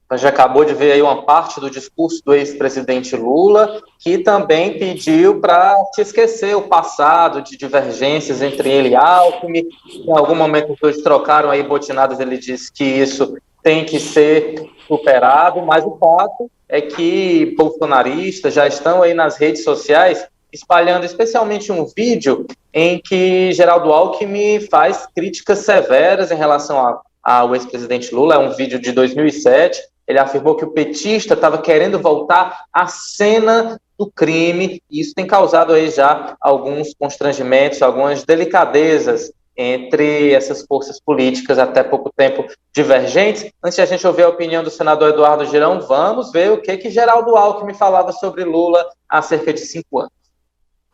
A gente acabou de ver aí uma parte do discurso do ex-presidente Lula, que também pediu para se esquecer o passado de divergências entre ele e Alckmin. Em algum momento os dois trocaram aí botinadas, ele disse que isso tem que ser superado, mas o fato é que bolsonaristas já estão aí nas redes sociais espalhando especialmente um vídeo em que Geraldo Alckmin faz críticas severas em relação ao ex-presidente Lula. É um vídeo de 2007, ele afirmou que o petista estava querendo voltar à cena do crime, e isso tem causado aí já alguns constrangimentos, algumas delicadezas entre essas forças políticas até pouco tempo divergentes. Antes de a gente ouvir a opinião do senador Eduardo Girão, vamos ver o que Geraldo Alckmin falava sobre Lula há cerca de 5 anos.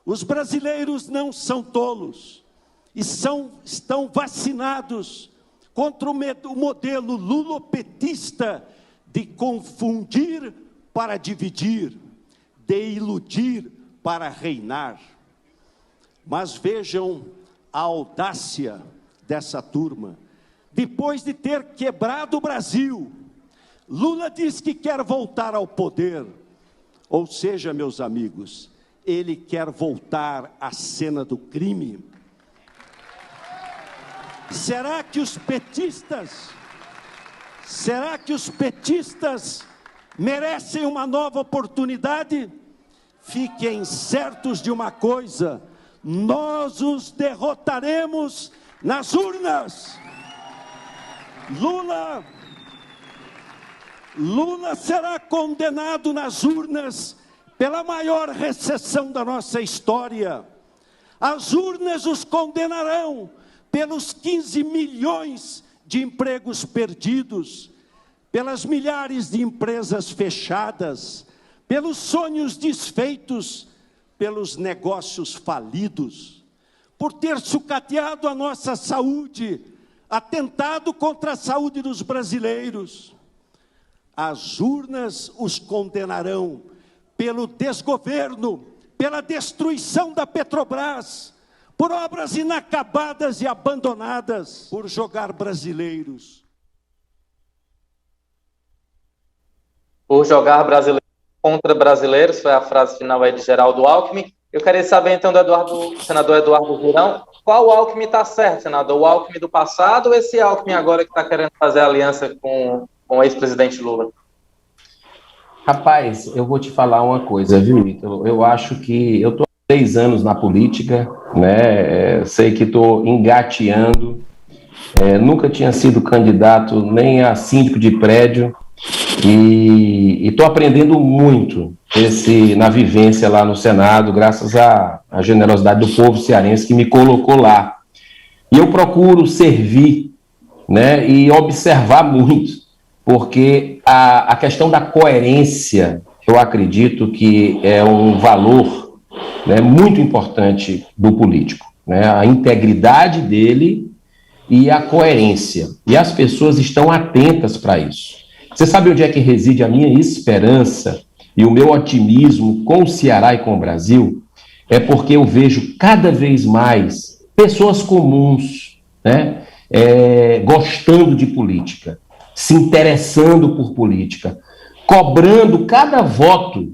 Os brasileiros não são tolos e estão vacinados contra o modelo lulopetista de confundir para dividir, de iludir para reinar. Mas vejam a audácia dessa turma. Depois de ter quebrado o Brasil, Lula diz que quer voltar ao poder. Ou seja, meus amigos, ele quer voltar à cena do crime. Será que os petistas merecem uma nova oportunidade? Fiquem certos de uma coisa: nós os derrotaremos nas urnas. Lula será condenado nas urnas pela maior recessão da nossa história. As urnas os condenarão pelos 15 milhões de empregos perdidos, pelas milhares de empresas fechadas, pelos sonhos desfeitos, pelos negócios falidos, por ter sucateado a nossa saúde, atentado contra a saúde dos brasileiros. As urnas os condenarão pelo desgoverno, pela destruição da Petrobras, por obras inacabadas e abandonadas, por jogar brasileiros. Por jogar brasileiros contra brasileiros, foi a frase final aí de Geraldo Alckmin. Eu queria saber então do senador Eduardo Girão, qual Alckmin está certo, senador? O Alckmin do passado ou esse Alckmin agora que está querendo fazer aliança com o ex-presidente Lula? Rapaz, eu vou te falar uma coisa, viu, Ítalo? Eu acho que eu estou há 6 anos na política, né? Sei que estou engateando, nunca tinha sido candidato nem a síndico de prédio, e estou aprendendo muito na vivência lá no Senado, graças à generosidade do povo cearense que me colocou lá. E eu procuro servir, né, e observar muito, porque a questão da coerência, eu acredito que é um valor, né, muito importante do político, né, a integridade dele e a coerência. E as pessoas estão atentas para isso. Você sabe onde é que reside a minha esperança e o meu otimismo com o Ceará e com o Brasil? É porque eu vejo cada vez mais pessoas comuns, né, gostando de política, se interessando por política, cobrando cada voto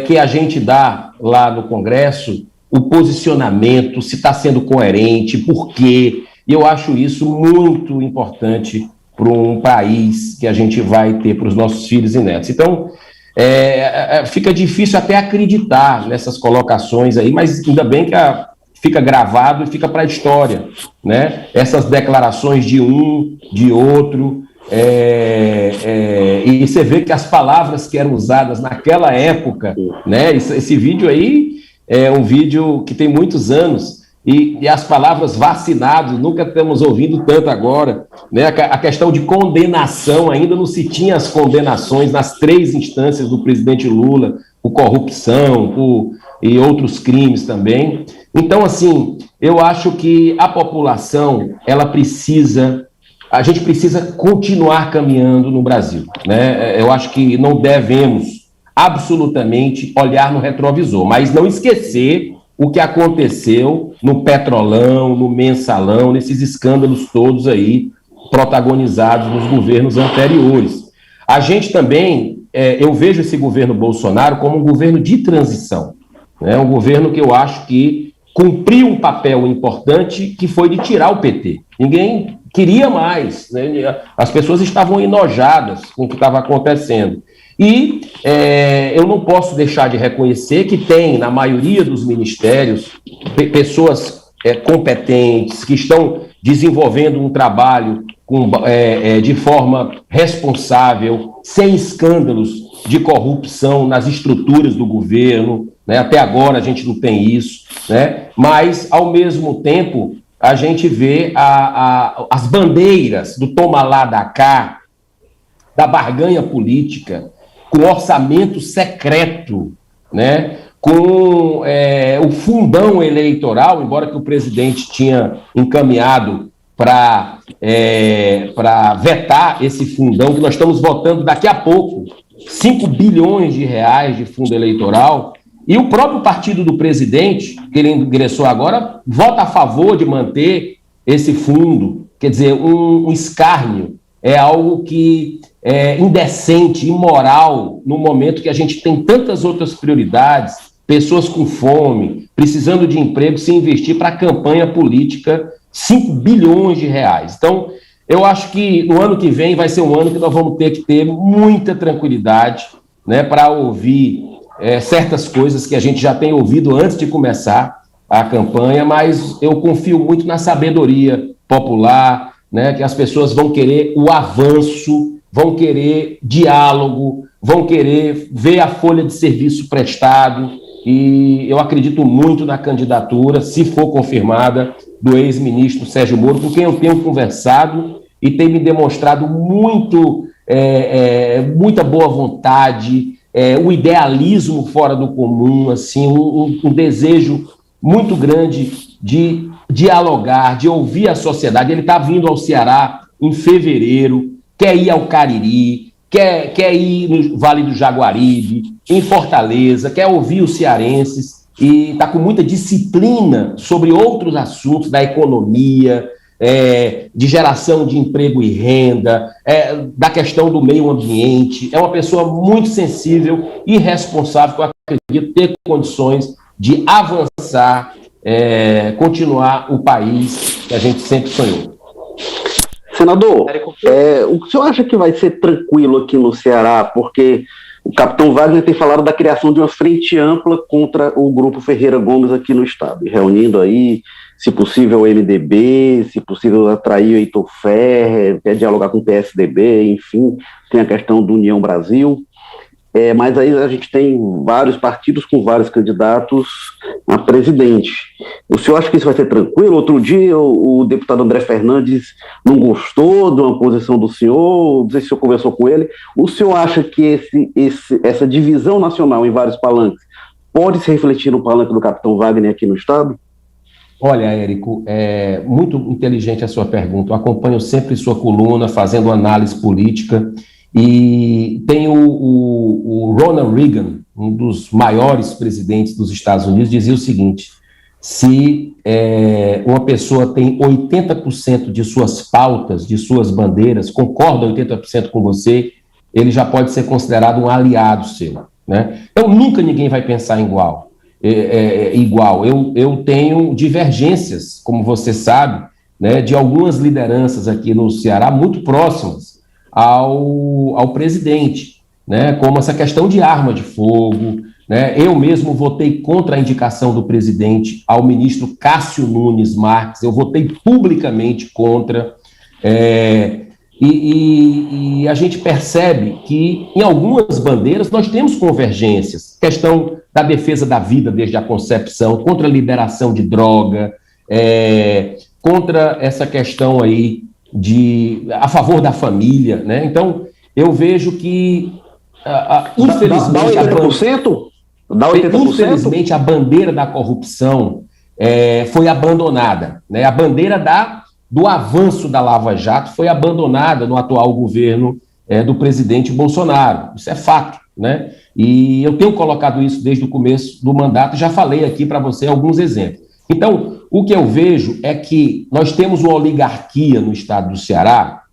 que a gente dá lá no Congresso, o posicionamento, se está sendo coerente, por quê. E eu acho isso muito importante para um país que a gente vai ter para os nossos filhos e netos. Então, fica difícil até acreditar nessas colocações aí, mas ainda bem que fica gravado e fica para a história, né? Essas declarações de um, de outro, e você vê que as palavras que eram usadas naquela época, né? Esse vídeo aí é um vídeo que tem muitos anos, e as palavras vacinados, nunca estamos ouvindo tanto agora, né? A questão de condenação, ainda não se tinha as condenações nas 3 instâncias do presidente Lula, por corrupção, e outros crimes também. Então, assim, eu acho que a população, ela precisa a gente precisa continuar caminhando no Brasil, né? Eu acho que não devemos absolutamente olhar no retrovisor, mas não esquecer o que aconteceu no Petrolão, no Mensalão, nesses escândalos todos aí protagonizados nos governos anteriores. A gente também, eu vejo esse governo Bolsonaro como um governo de transição, né? Um governo que eu acho que cumpriu um papel importante, que foi de tirar o PT. Ninguém queria mais, né? As pessoas estavam enojadas com o que estava acontecendo. E eu não posso deixar de reconhecer que tem, na maioria dos ministérios, pessoas competentes, que estão desenvolvendo um trabalho de forma responsável, sem escândalos de corrupção nas estruturas do governo, né? Até agora a gente não tem isso, né? Mas, ao mesmo tempo, a gente vê as bandeiras do toma lá da cá, da barganha política, com orçamento secreto, né? Com o fundão eleitoral, embora que o presidente tinha encaminhado para vetar esse fundão, que nós estamos votando daqui a pouco, 5 bilhões de reais de fundo eleitoral, e o próprio partido do presidente, que ele ingressou agora, vota a favor de manter esse fundo. Quer dizer, um escárnio, é algo que é indecente, imoral, no momento que a gente tem tantas outras prioridades, pessoas com fome, precisando de emprego, se investir para a campanha política 5 bilhões de reais. Então, eu acho que no ano que vem vai ser um ano que nós vamos ter que ter muita tranquilidade, né, para ouvir certas coisas que a gente já tem ouvido antes de começar a campanha, mas eu confio muito na sabedoria popular, né, que as pessoas vão querer o avanço, vão querer diálogo, vão querer ver a folha de serviço prestado, e eu acredito muito na candidatura, se for confirmada, do ex-ministro Sérgio Moro, com quem eu tenho conversado e tem me demonstrado muita boa vontade, o idealismo fora do comum, assim, um desejo muito grande de dialogar, de ouvir a sociedade. Ele está vindo ao Ceará em fevereiro, quer ir ao Cariri, quer ir no Vale do Jaguaribe, em Fortaleza, quer ouvir os cearenses e está com muita disciplina sobre outros assuntos da economia, de geração de emprego e renda, da questão do meio ambiente. É uma pessoa muito sensível e responsável, que eu acredito ter condições de avançar, continuar o país que a gente sempre sonhou. Senador, o senhor acha que vai ser tranquilo aqui no Ceará? Porque o capitão Wagner tem falado da criação de uma frente ampla contra o grupo Ferreira Gomes aqui no estado, reunindo aí, se possível, o MDB, se possível, atrair o Heitor Ferrer, quer dialogar com o PSDB, enfim, tem a questão do União Brasil. Mas aí a gente tem vários partidos com vários candidatos a presidente. O senhor acha que isso vai ser tranquilo? Outro dia o deputado André Fernandes não gostou de uma posição do senhor, não sei se o senhor conversou com ele. O senhor acha que essa divisão nacional em vários palanques pode se refletir no palanque do capitão Wagner aqui no estado? Olha, Érico, é muito inteligente a sua pergunta. Eu acompanho sempre sua coluna, fazendo análise política. E tem o Ronald Reagan, um dos maiores presidentes dos Estados Unidos, dizia o seguinte: se uma pessoa tem 80% de suas pautas, de suas bandeiras, concorda 80% com você, ele já pode ser considerado um aliado seu, né? Então, nunca ninguém vai pensar igual. Eu tenho divergências, como você sabe, né, de algumas lideranças aqui no Ceará muito próximas ao presidente, né, como essa questão de arma de fogo, né? Eu mesmo votei contra a indicação do presidente ao ministro Cássio Nunes Marques, eu votei publicamente contra, e a gente percebe que em algumas bandeiras nós temos convergências, questão da defesa da vida desde a concepção, contra a liberação de droga, contra essa questão aí a favor da família, né? Então, eu vejo que, infelizmente, infelizmente, a bandeira da corrupção foi abandonada, né? A bandeira do avanço da Lava Jato foi abandonada no atual governo do presidente Bolsonaro. Isso é fato, né? E eu tenho colocado isso desde o começo do mandato, já falei aqui para você alguns exemplos. Então, o que eu vejo é que nós temos uma oligarquia no estado do Ceará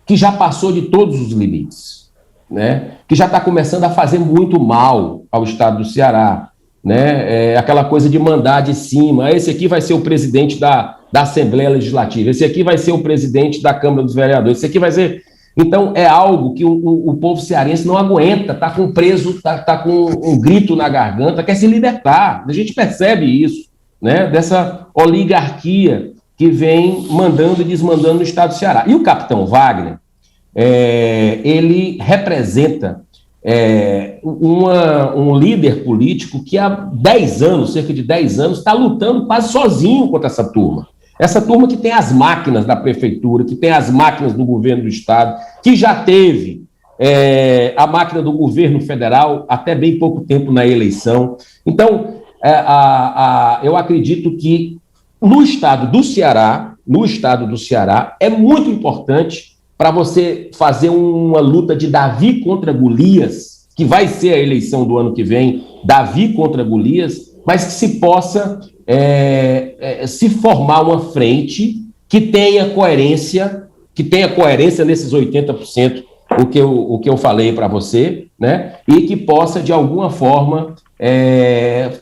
que já passou de todos os limites, né? Que já está começando a fazer muito mal ao estado do Ceará, né? Aquela coisa de mandar de cima, esse aqui vai ser o presidente da Assembleia Legislativa, esse aqui vai ser o presidente da Câmara dos Vereadores, esse aqui vai ser... Então, é algo que o povo cearense não aguenta, está com preso, está com um grito na garganta, quer se libertar. A gente percebe isso, né? Dessa oligarquia que vem mandando e desmandando no estado do Ceará. E o capitão Wagner, ele representa um líder político que há 10 anos, cerca de 10 anos, está lutando quase sozinho contra essa turma. Essa turma que tem as máquinas da prefeitura, que tem as máquinas do governo do estado, que já teve a máquina do governo federal até bem pouco tempo na eleição. Então, eu acredito que no estado do Ceará, é muito importante para você fazer uma luta de Davi contra Golias, que vai ser a eleição do ano que vem, Davi contra Golias, mas que se possa se formar uma frente que tenha coerência nesses 80%, o que eu falei para você, né? E que possa, de alguma forma,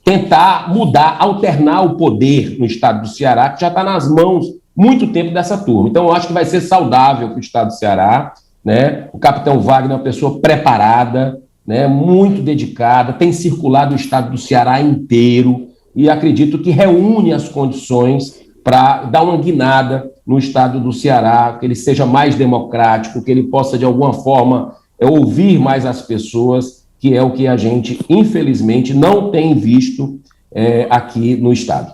tentar mudar, alternar o poder no estado do Ceará, que já está nas mãos muito tempo dessa turma. Então, eu acho que vai ser saudável para o estado do Ceará, né? O capitão Wagner é uma pessoa preparada, né? Muito dedicada, tem circulado o estado do Ceará inteiro, e acredito que reúne as condições para dar uma guinada no estado do Ceará, que ele seja mais democrático, que ele possa, de alguma forma, ouvir mais as pessoas, que é o que a gente, infelizmente, não tem visto aqui no estado.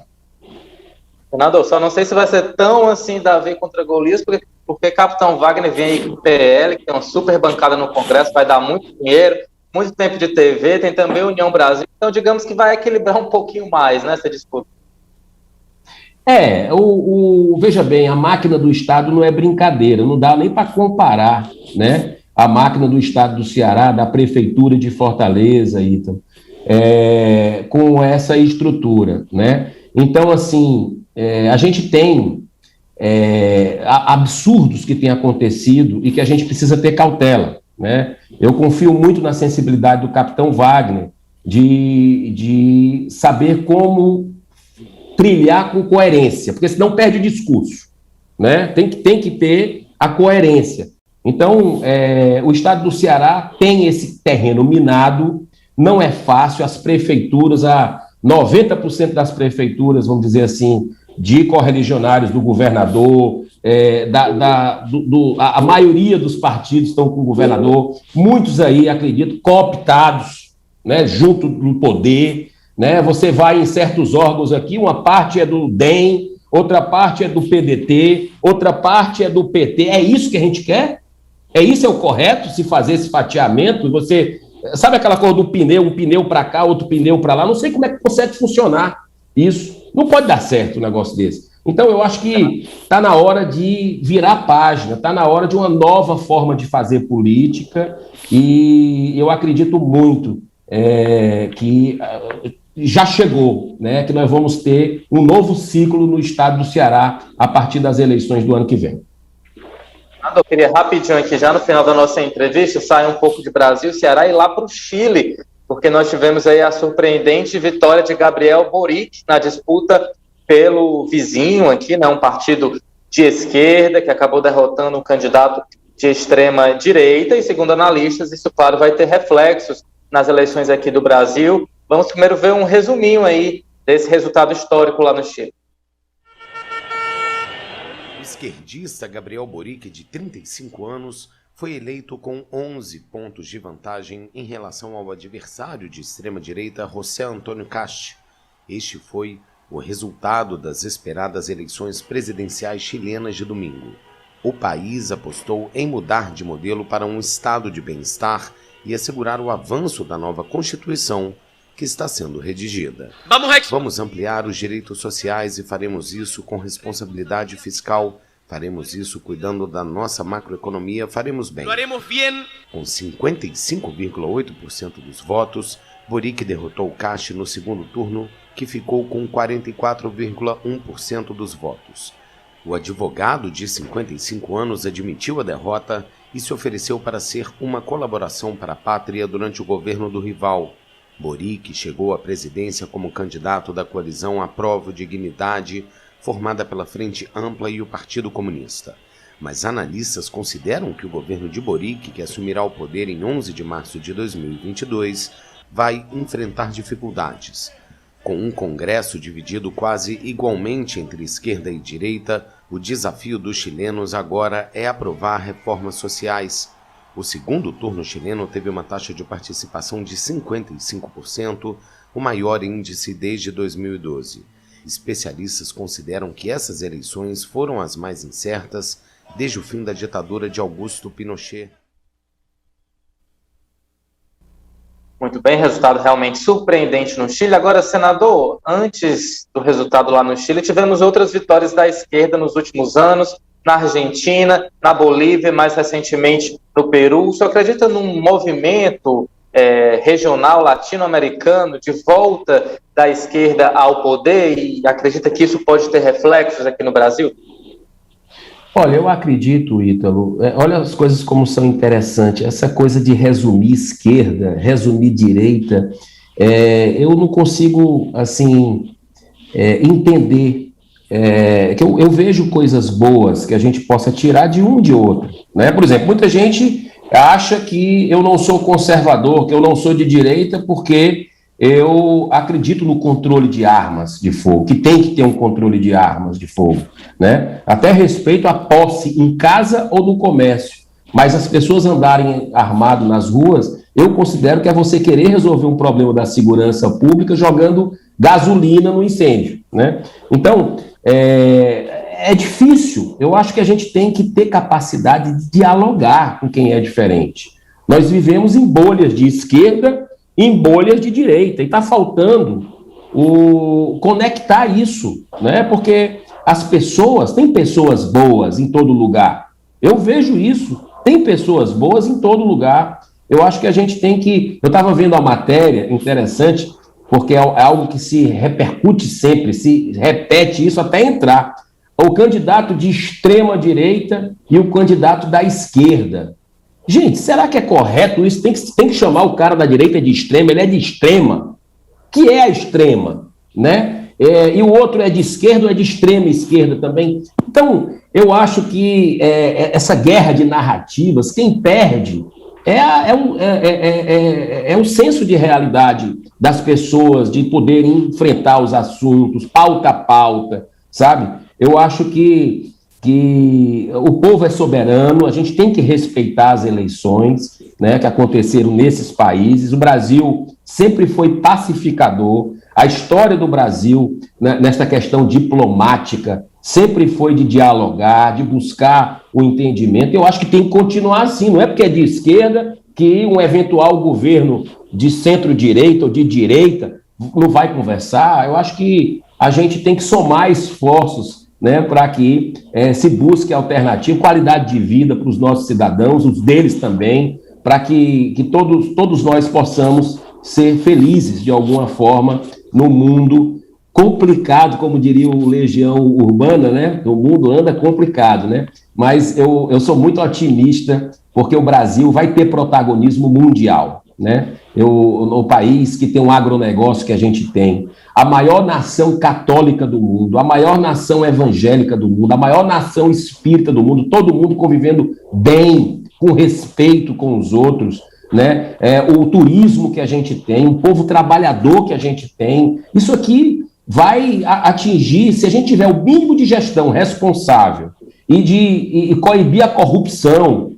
Senador, só não sei se vai ser tão assim Davi contra Golias, porque capitão Wagner vem aí com o PL, que tem uma super bancada no Congresso, vai dar muito dinheiro, muito tempo de TV, tem também União Brasil, então digamos que vai equilibrar um pouquinho mais, né, essa disputa. Veja bem, a máquina do Estado não é brincadeira, não dá nem para comparar, né, a máquina do Estado do Ceará, da Prefeitura de Fortaleza, Ítalo, com essa estrutura, né? Então, assim, a gente tem absurdos que têm acontecido e que a gente precisa ter cautela, né? Eu confio muito na sensibilidade do capitão Wagner de saber como trilhar com coerência, porque senão perde o discurso, né? Tem que ter a coerência. Então, o estado do Ceará tem esse terreno minado, não é fácil, as prefeituras, 90% das prefeituras, vamos dizer assim, de correligionários do governador, a maioria dos partidos estão com o governador, muitos aí, acredito, cooptados, né, junto do poder, né? Você vai em certos órgãos aqui, uma parte é do DEM, outra parte é do PDT, outra parte é do PT. É isso que a gente quer? Isso é o correto, se fazer esse fatiamento? Você sabe aquela coisa do pneu, um pneu para cá, outro pneu para lá? Não sei como é que consegue funcionar isso. Não pode dar certo um negócio desse. Então, eu acho que está na hora de virar a página, está na hora de uma nova forma de fazer política, e eu acredito muito que já chegou, né, que nós vamos ter um novo ciclo no estado do Ceará a partir das eleições do ano que vem. Eu queria rapidinho aqui, já no final da nossa entrevista, sair um pouco de Brasil, Ceará e ir lá para o Chile, porque nós tivemos aí a surpreendente vitória de Gabriel Boric na disputa pelo vizinho aqui, né, um partido de esquerda que acabou derrotando um candidato de extrema direita, e segundo analistas, isso, claro, vai ter reflexos nas eleições aqui do Brasil. Vamos primeiro ver um resuminho aí desse resultado histórico lá no Chile. O esquerdista Gabriel Boric, de 35 anos, foi eleito com 11 pontos de vantagem em relação ao adversário de extrema-direita, José Antônio Cast. Este foi o resultado das esperadas eleições presidenciais chilenas de domingo. O país apostou em mudar de modelo para um estado de bem-estar e assegurar o avanço da nova Constituição, que está sendo redigida. Vamos ampliar os direitos sociais e faremos isso com responsabilidade fiscal. Faremos isso cuidando da nossa macroeconomia, faremos bem. Com 55,8% dos votos, Boric derrotou Kashi no segundo turno, que ficou com 44,1% dos votos. O advogado de 55 anos admitiu a derrota e se ofereceu para ser uma colaboração para a pátria durante o governo do rival. Boric chegou à presidência como candidato da coalizão Aprova Dignidade, formada pela Frente Ampla e o Partido Comunista. Mas analistas consideram que o governo de Boric, que assumirá o poder em 11 de março de 2022, vai enfrentar dificuldades. Com um Congresso dividido quase igualmente entre esquerda e direita, o desafio dos chilenos agora é aprovar reformas sociais. O segundo turno chileno teve uma taxa de participação de 55%, o maior índice desde 2012. Especialistas consideram que essas eleições foram as mais incertas desde o fim da ditadura de Augusto Pinochet. Muito bem, resultado realmente surpreendente no Chile. Agora, senador, antes do resultado lá no Chile, tivemos outras vitórias da esquerda nos últimos anos, na Argentina, na Bolívia, mais recentemente no Peru. O senhor acredita num movimento regional latino-americano de volta da esquerda ao poder e acredita que isso pode ter reflexos aqui no Brasil? Olha, eu acredito, Ítalo, olha as coisas como são interessantes, essa coisa de resumir esquerda, resumir direita, eu não consigo, assim, entender, que eu vejo coisas boas que a gente possa tirar de um de outro, né? Por exemplo, muita gente acha que eu não sou conservador, que eu não sou de direita porque eu acredito no controle de armas de fogo, que tem que ter um controle de armas de fogo, né? Até respeito à posse em casa ou no comércio, mas as pessoas andarem armado nas ruas, eu considero que é você querer resolver um problema da segurança pública jogando gasolina no incêndio, né? Então, é difícil. Eu acho que a gente tem que ter capacidade de dialogar com quem é diferente. Nós vivemos em bolhas de esquerda, em bolhas de direita, e está faltando conectar isso, né? Porque as pessoas, tem pessoas boas em todo lugar, eu vejo isso, tem pessoas boas em todo lugar. Eu acho que a gente tem que, eu estava vendo a matéria interessante, porque é algo que se repercute sempre, se repete isso até entrar, o candidato de extrema direita e o candidato da esquerda. Gente, será que é correto isso? Tem que chamar o cara da direita de extrema, ele é de extrema. Que é a extrema, né? E o outro é de esquerda ou é de extrema esquerda também. Então, eu acho que essa guerra de narrativas, quem perde é o senso de realidade das pessoas, de poder enfrentar os assuntos, pauta a pauta, sabe? Eu acho que o povo é soberano, a gente tem que respeitar as eleições, né, que aconteceram nesses países. O Brasil sempre foi pacificador, a história do Brasil, né, nessa questão diplomática, sempre foi de dialogar, de buscar o entendimento. Eu acho que tem que continuar assim, não é porque é de esquerda que um eventual governo de centro-direita ou de direita não vai conversar. Eu acho que a gente tem que somar esforços, né, para que se busque alternativa, qualidade de vida para os nossos cidadãos, os deles também, para que todos nós possamos ser felizes de alguma forma no mundo complicado, como diria o Legião Urbana, né? O mundo anda complicado, né? Mas eu sou muito otimista, porque o Brasil vai ter protagonismo mundial, né? No país que tem um agronegócio que a gente tem, a maior nação católica do mundo, a maior nação evangélica do mundo, a maior nação espírita do mundo, todo mundo convivendo bem, com respeito com os outros, né? O turismo que a gente tem, o povo trabalhador que a gente tem, isso aqui vai atingir, se a gente tiver o mínimo de gestão responsável e coibir a corrupção,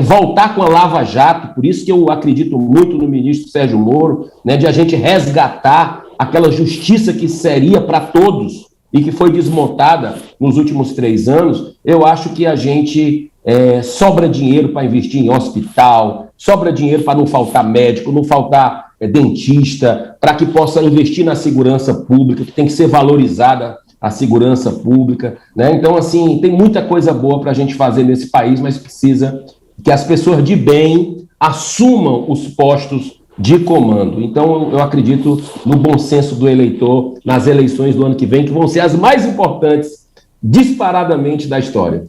voltar com a Lava Jato, por isso que eu acredito muito no ministro Sérgio Moro, né, de a gente resgatar aquela justiça que seria para todos e que foi desmontada nos últimos 3 anos. Eu acho que a gente sobra dinheiro para investir em hospital, sobra dinheiro para não faltar médico, não faltar dentista, para que possa investir na segurança pública, que tem que ser valorizada a segurança pública, né? Então, assim, tem muita coisa boa para a gente fazer nesse país, mas precisa que as pessoas de bem assumam os postos de comando. Então, eu acredito no bom senso do eleitor nas eleições do ano que vem, que vão ser as mais importantes, disparadamente, da história.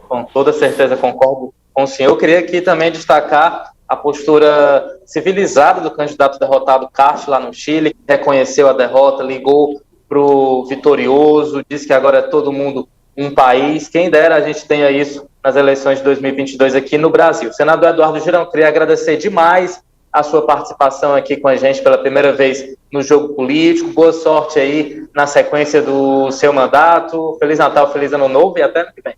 Com toda certeza concordo com o senhor. Eu queria aqui também destacar a postura civilizada do candidato derrotado Castro lá no Chile, que reconheceu a derrota, ligou para o vitorioso, disse que agora é todo mundo um país. Quem dera a gente tenha isso nas eleições de 2022 aqui no Brasil. Senador Eduardo Girão, queria agradecer demais a sua participação aqui com a gente pela primeira vez no Jogo Político. Boa sorte aí na sequência do seu mandato. Feliz Natal, feliz Ano Novo e até ano que vem.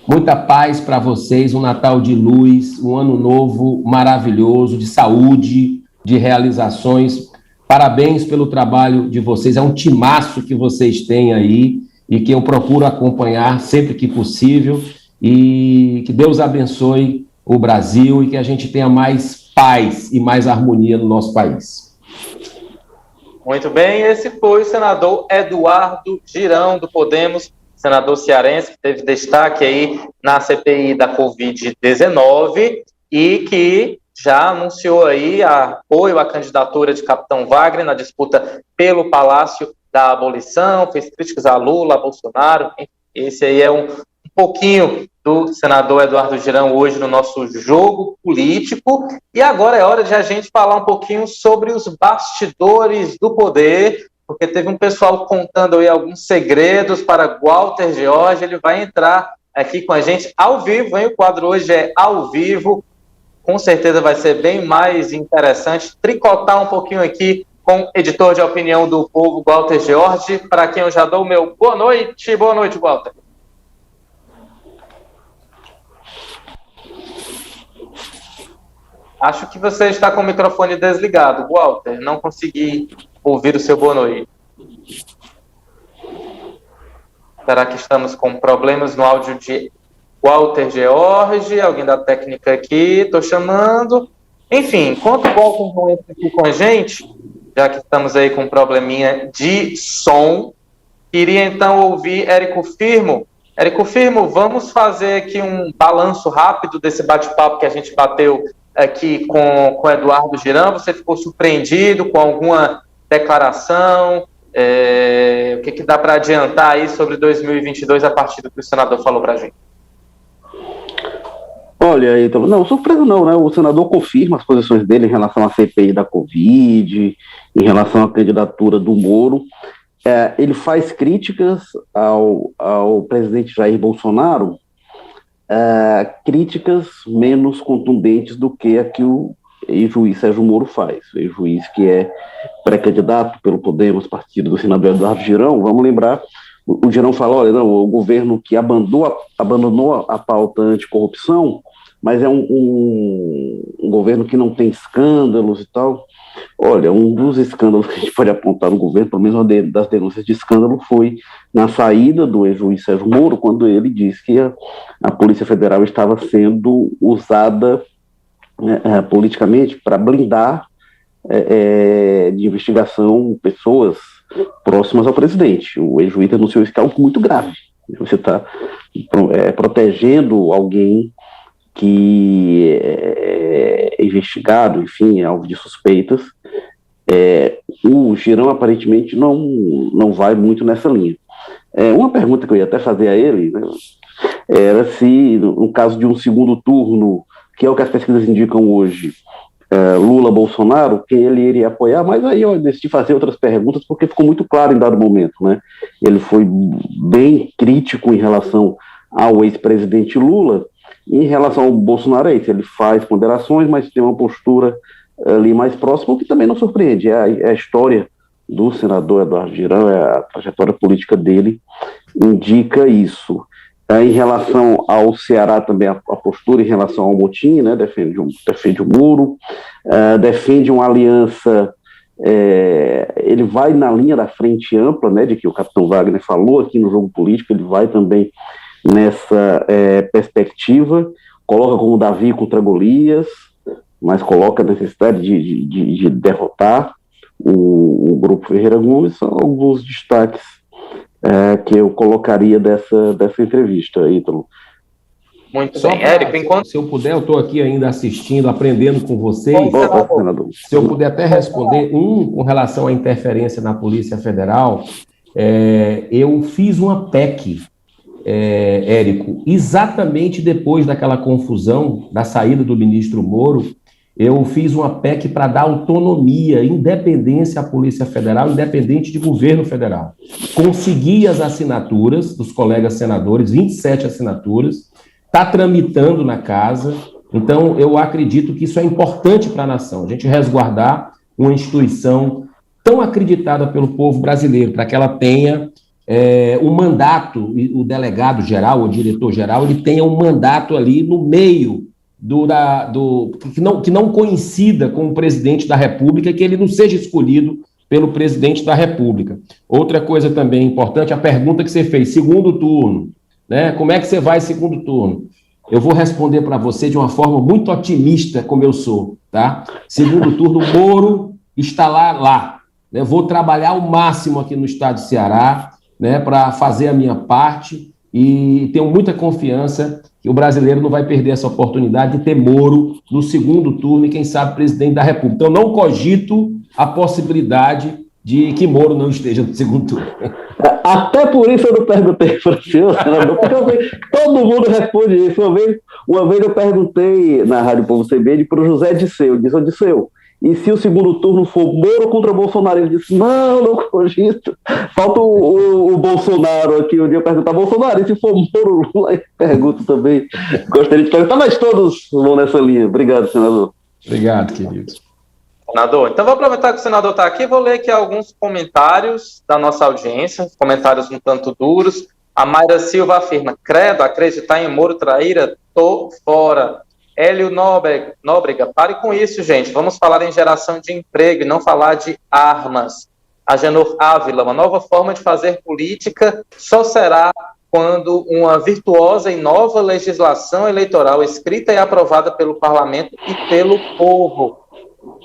Muita paz para vocês, um Natal de luz, um ano novo maravilhoso, de saúde, de realizações. Parabéns pelo trabalho de vocês, é um timaço que vocês têm aí e que eu procuro acompanhar sempre que possível, e que Deus abençoe o Brasil e que a gente tenha mais paz e mais harmonia no nosso país. Muito bem, esse foi o senador Eduardo Girão, do Podemos, senador cearense, que teve destaque aí na CPI da Covid-19 e que já anunciou aí apoio à candidatura de Capitão Wagner na disputa pelo Palácio da Abolição, fez críticas a Lula, a Bolsonaro. Esse aí é um pouquinho do senador Eduardo Girão hoje no nosso Jogo Político. E agora é hora de a gente falar um pouquinho sobre os bastidores do poder, porque teve um pessoal contando aí alguns segredos para Walter George. Ele vai entrar aqui com a gente ao vivo, hein? O quadro hoje é ao vivo. Com certeza vai ser bem mais interessante tricotar um pouquinho aqui com o editor de opinião do Povo, Walter George, para quem eu já dou o meu boa noite. Boa noite, Walter. Acho que você está com o microfone desligado, Walter. Não consegui ouvir o seu boa noite. Será que estamos com problemas no áudio de Walter George? Alguém da técnica aqui? Estou chamando. Enfim, enquanto o Walter não entra aqui com a gente, já que estamos aí com um probleminha de som, queria então ouvir Érico Firmo. Érico Firmo, vamos fazer aqui um balanço rápido desse bate-papo que a gente bateu aqui com Eduardo Girão. Você ficou surpreendido com alguma declaração? O que dá para adiantar aí sobre 2022 a partir do que o senador falou para a gente? Olha, então, não, surpresa não, né? O senador confirma as posições dele em relação à CPI da Covid, em relação à candidatura do Moro. Ele faz críticas ao presidente Jair Bolsonaro, críticas menos contundentes do que a que o ex-juiz Sérgio Moro faz. O ex-juiz que é pré-candidato pelo Podemos, partido do senador Eduardo Girão. Vamos lembrar, o Girão fala, olha, não, o governo que abandonou a pauta anticorrupção, mas é um governo que não tem escândalos e tal. Olha, um dos escândalos que a gente pode apontar no governo, pelo menos uma das denúncias de escândalo, foi na saída do ex-juiz Sérgio Moro, quando ele disse que a Polícia Federal estava sendo usada politicamente para blindar de investigação pessoas próximas ao presidente. O ex-juiz denunciou isso, que é algo muito grave. Você está protegendo alguém que é investigado, enfim, é alvo de suspeitas. O Girão aparentemente não vai muito nessa linha. Uma pergunta que eu ia até fazer a ele, né, era se, no caso de um segundo turno, que é o que as pesquisas indicam hoje, Lula-Bolsonaro, quem ele iria apoiar, mas aí eu decidi fazer outras perguntas, porque ficou muito claro em dado momento, né? Ele foi bem crítico em relação ao ex-presidente Lula. Em relação ao Bolsonaro, ele faz ponderações, mas tem uma postura ali mais próxima, o que também não surpreende. É a história do senador Eduardo Girão, a trajetória política dele indica isso. Em relação ao Ceará, também a postura em relação ao motim, né, defende o Moro, defende uma aliança, ele vai na linha da frente ampla, né, de que o capitão Wagner falou aqui no Jogo Político, ele vai também nessa perspectiva, coloca como Davi contra Golias, mas coloca a necessidade de derrotar o Grupo Ferreira Gomes. São alguns destaques que eu colocaria dessa entrevista, Ítalo. Muito bem. Érico, enquanto... Se eu puder, eu estou aqui ainda assistindo, aprendendo com vocês. Senador. Se eu puder até responder, com relação à interferência na Polícia Federal, eu fiz uma PEC, Érico, exatamente depois daquela confusão da saída do ministro Moro. Eu fiz uma PEC para dar autonomia, independência à Polícia Federal, independente de governo federal. Consegui as assinaturas dos colegas senadores, 27 assinaturas, está tramitando na casa. Então, eu acredito que isso é importante para a nação, a gente resguardar uma instituição tão acreditada pelo povo brasileiro, para que ela tenha um mandato, o delegado-geral, o diretor-geral, ele tenha um mandato ali no meio que não coincida com o presidente da República, que ele não seja escolhido pelo presidente da República. Outra coisa também importante, a pergunta que você fez, segundo turno, né? Como é que você vai segundo turno? Eu vou responder para você de uma forma muito otimista, como eu sou, tá? Segundo turno, Moro está lá, né? Vou trabalhar ao máximo aqui no estado de Ceará, né, para fazer a minha parte, e tenho muita confiança que o brasileiro não vai perder essa oportunidade de ter Moro no segundo turno e, quem sabe, presidente da República. Então, não cogito a possibilidade de que Moro não esteja no segundo turno. Até por isso eu não perguntei para o senhor, senador, porque todo mundo responde isso. Uma vez eu perguntei na Rádio Povo CBN para o José Disseu, Disseu, e se o segundo turno for Moro contra Bolsonaro? Ele disse, não cogito. Falta o Bolsonaro aqui, um dia eu perguntar, Bolsonaro, e se for Moro, Lula? Eu pergunto também, gostaria de perguntar, mas todos vão nessa linha. Obrigado, senador. Obrigado, querido. Senador, então vou aproveitar que o senador está aqui, vou ler aqui alguns comentários da nossa audiência, comentários um tanto duros. A Mayra Silva afirma, credo, acreditar em Moro traíra, tô fora. Hélio Nóbrega, pare com isso, gente. Vamos falar em geração de emprego e não falar de armas. Agenor Ávila, uma nova forma de fazer política só será quando uma virtuosa e nova legislação eleitoral escrita e aprovada pelo parlamento e pelo povo.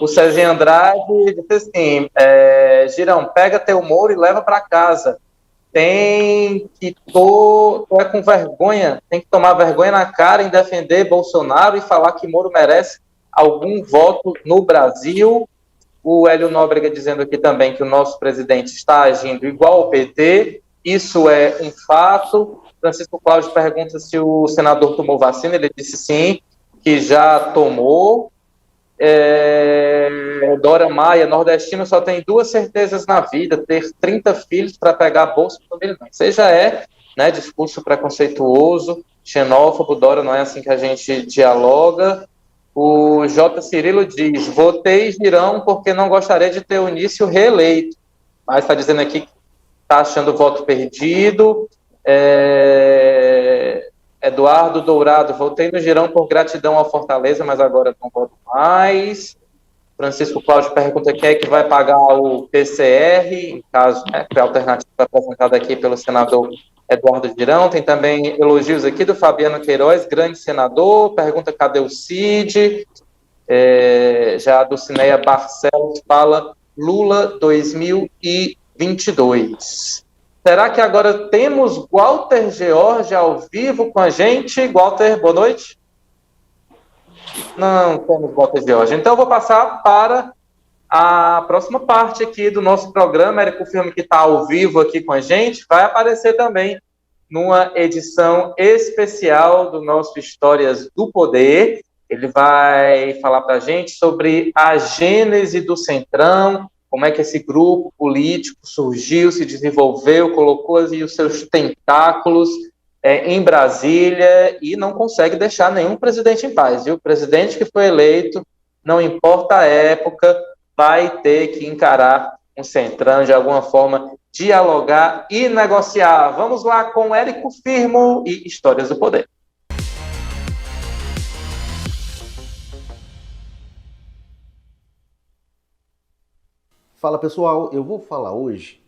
O Serginho Andrade disse assim, Girão, pega teu Moro e leva para casa. Tu é com vergonha, tem que tomar vergonha na cara em defender Bolsonaro e falar que Moro merece algum voto no Brasil. O Hélio Nóbrega dizendo aqui também que o nosso presidente está agindo igual ao PT, isso é um fato. Francisco Cláudio pergunta se o senador tomou vacina, ele disse sim, que já tomou. Dora Maia, nordestino só tem duas certezas na vida, ter 30 filhos para pegar a Bolsa Família. Seja discurso preconceituoso, xenófobo, Dora, não é assim que a gente dialoga. O J. Cirilo diz, votei Girão porque não gostaria de ter o Eunício reeleito, mas está dizendo aqui que está achando o voto perdido. Eduardo Dourado, votei no Girão por gratidão ao Fortaleza, mas agora não voto mais. Francisco Cláudio pergunta quem é que vai pagar o PCR, em caso, foi a alternativa apresentada aqui pelo senador Eduardo Girão. Tem também elogios aqui do Fabiano Queiroz, grande senador, pergunta cadê o Cid, já a Dulcineia Barcelos fala Lula 2022. Será que agora temos Walter George ao vivo com a gente? Walter, boa noite. Não temos Walter George. Então eu vou passar para a próxima parte aqui do nosso programa. Érico Filme, que está ao vivo aqui com a gente, vai aparecer também numa edição especial do nosso Histórias do Poder. Ele vai falar para a gente sobre a gênese do Centrão, como é que esse grupo político surgiu, se desenvolveu, colocou assim, os seus tentáculos em Brasília e não consegue deixar nenhum presidente em paz. E o presidente que foi eleito, não importa a época, vai ter que encarar um Centrão, de alguma forma, dialogar e negociar. Vamos lá com Érico Firmo e Histórias do Poder. Fala pessoal, eu vou falar hoje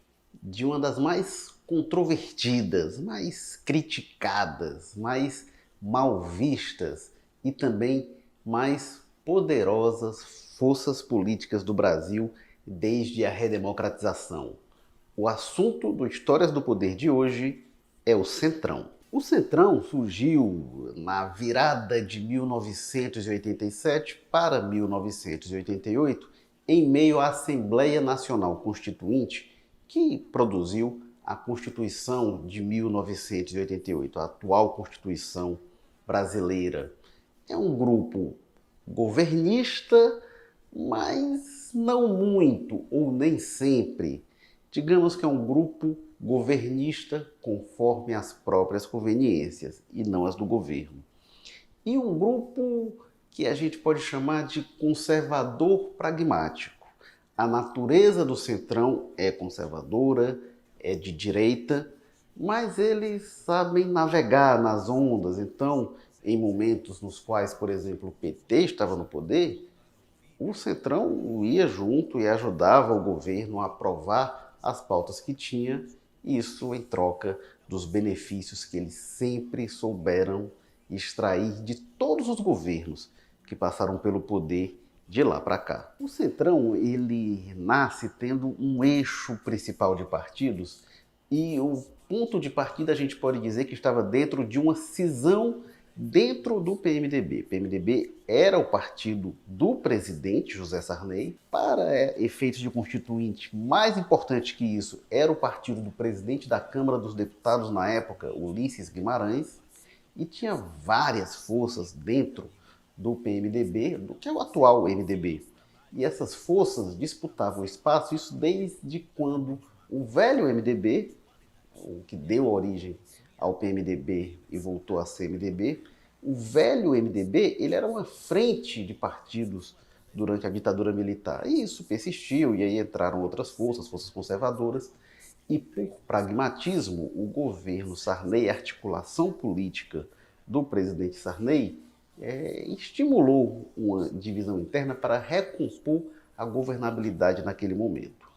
de uma das mais controvertidas, mais criticadas, mais mal vistas e também mais poderosas forças políticas do Brasil desde a redemocratização. O assunto do Histórias do Poder de hoje é o Centrão. O Centrão surgiu na virada de 1987 para 1988, em meio à Assembleia Nacional Constituinte, que produziu a Constituição de 1988, a atual Constituição brasileira. É um grupo governista, mas não muito ou nem sempre. Digamos que é um grupo governista conforme as próprias conveniências e não as do governo. E um grupo que a gente pode chamar de conservador pragmático. A natureza do Centrão é conservadora, é de direita, mas eles sabem navegar nas ondas. Então, em momentos nos quais, por exemplo, o PT estava no poder, o Centrão ia junto e ajudava o governo a aprovar as pautas que tinha, isso em troca dos benefícios que eles sempre souberam extrair de todos os governos que passaram pelo poder de lá para cá. O Centrão, ele nasce tendo um eixo principal de partidos e o ponto de partida a gente pode dizer que estava dentro de uma cisão dentro do PMDB. PMDB era o partido do presidente José Sarney. Para efeitos de constituinte, mais importante que isso, era o partido do presidente da Câmara dos Deputados na época, Ulisses Guimarães, e tinha várias forças dentro do PMDB, do que é o atual MDB. E essas forças disputavam espaço, isso desde quando o velho MDB, o que deu origem ao PMDB e voltou a ser MDB, o velho MDB ele era uma frente de partidos durante a ditadura militar. E isso persistiu, e aí entraram outras forças, forças conservadoras, e por pragmatismo, o governo Sarney, a articulação política do presidente Sarney, estimulou uma divisão interna para recompor a governabilidade naquele momento.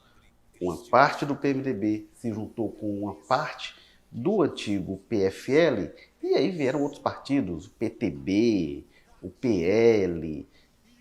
Uma parte do PMDB se juntou com uma parte do antigo PFL, e aí vieram outros partidos, o PTB, o PL,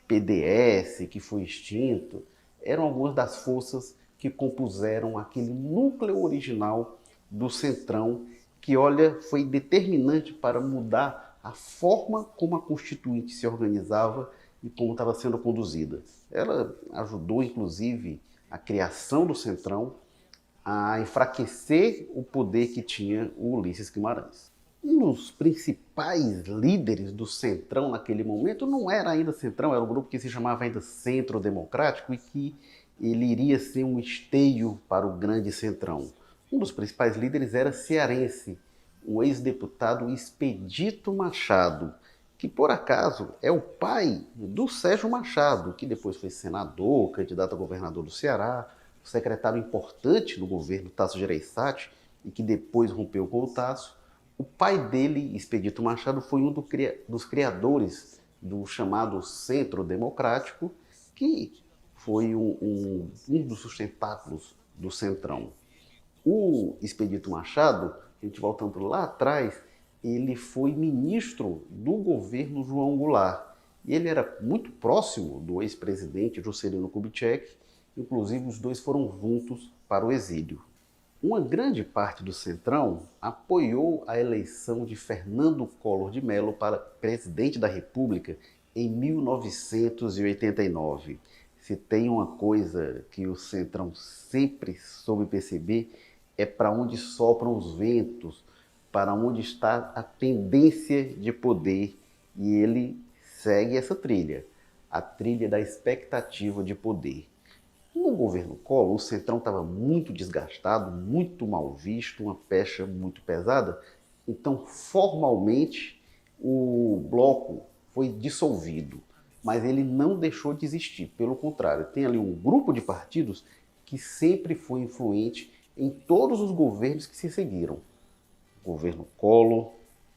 PDS, que foi extinto. Eram algumas das forças que compuseram aquele núcleo original do Centrão, que, olha, foi determinante para mudar a forma como a Constituinte se organizava e como estava sendo conduzida. Ela ajudou, inclusive, a criação do Centrão, a enfraquecer o poder que tinha o Ulisses Guimarães. Um dos principais líderes do Centrão naquele momento não era ainda Centrão, era um grupo que se chamava ainda Centro Democrático e que ele iria ser um esteio para o grande Centrão. Um dos principais líderes era cearense, o ex-deputado Expedito Machado, que por acaso é o pai do Sérgio Machado, que depois foi senador, candidato a governador do Ceará, secretário importante no governo Tasso Gereissati e que depois rompeu com o Tasso. O pai dele, Expedito Machado, foi um dos criadores do chamado Centro Democrático, que foi um dos sustentáculos do Centrão. O Expedito Machado, a gente voltando lá atrás, ele foi ministro do governo João Goulart. E ele era muito próximo do ex-presidente Juscelino Kubitschek. Inclusive, os dois foram juntos para o exílio. Uma grande parte do Centrão apoiou a eleição de Fernando Collor de Mello para presidente da República em 1989. Se tem uma coisa que o Centrão sempre soube perceber, é para onde sopram os ventos, para onde está a tendência de poder. E ele segue essa trilha, a trilha da expectativa de poder. No governo Collor, o Centrão estava muito desgastado, muito mal visto, uma pecha muito pesada. Então, formalmente, o bloco foi dissolvido, mas ele não deixou de existir. Pelo contrário, tem ali um grupo de partidos que sempre foi influente em todos os governos que se seguiram. Governo Collor,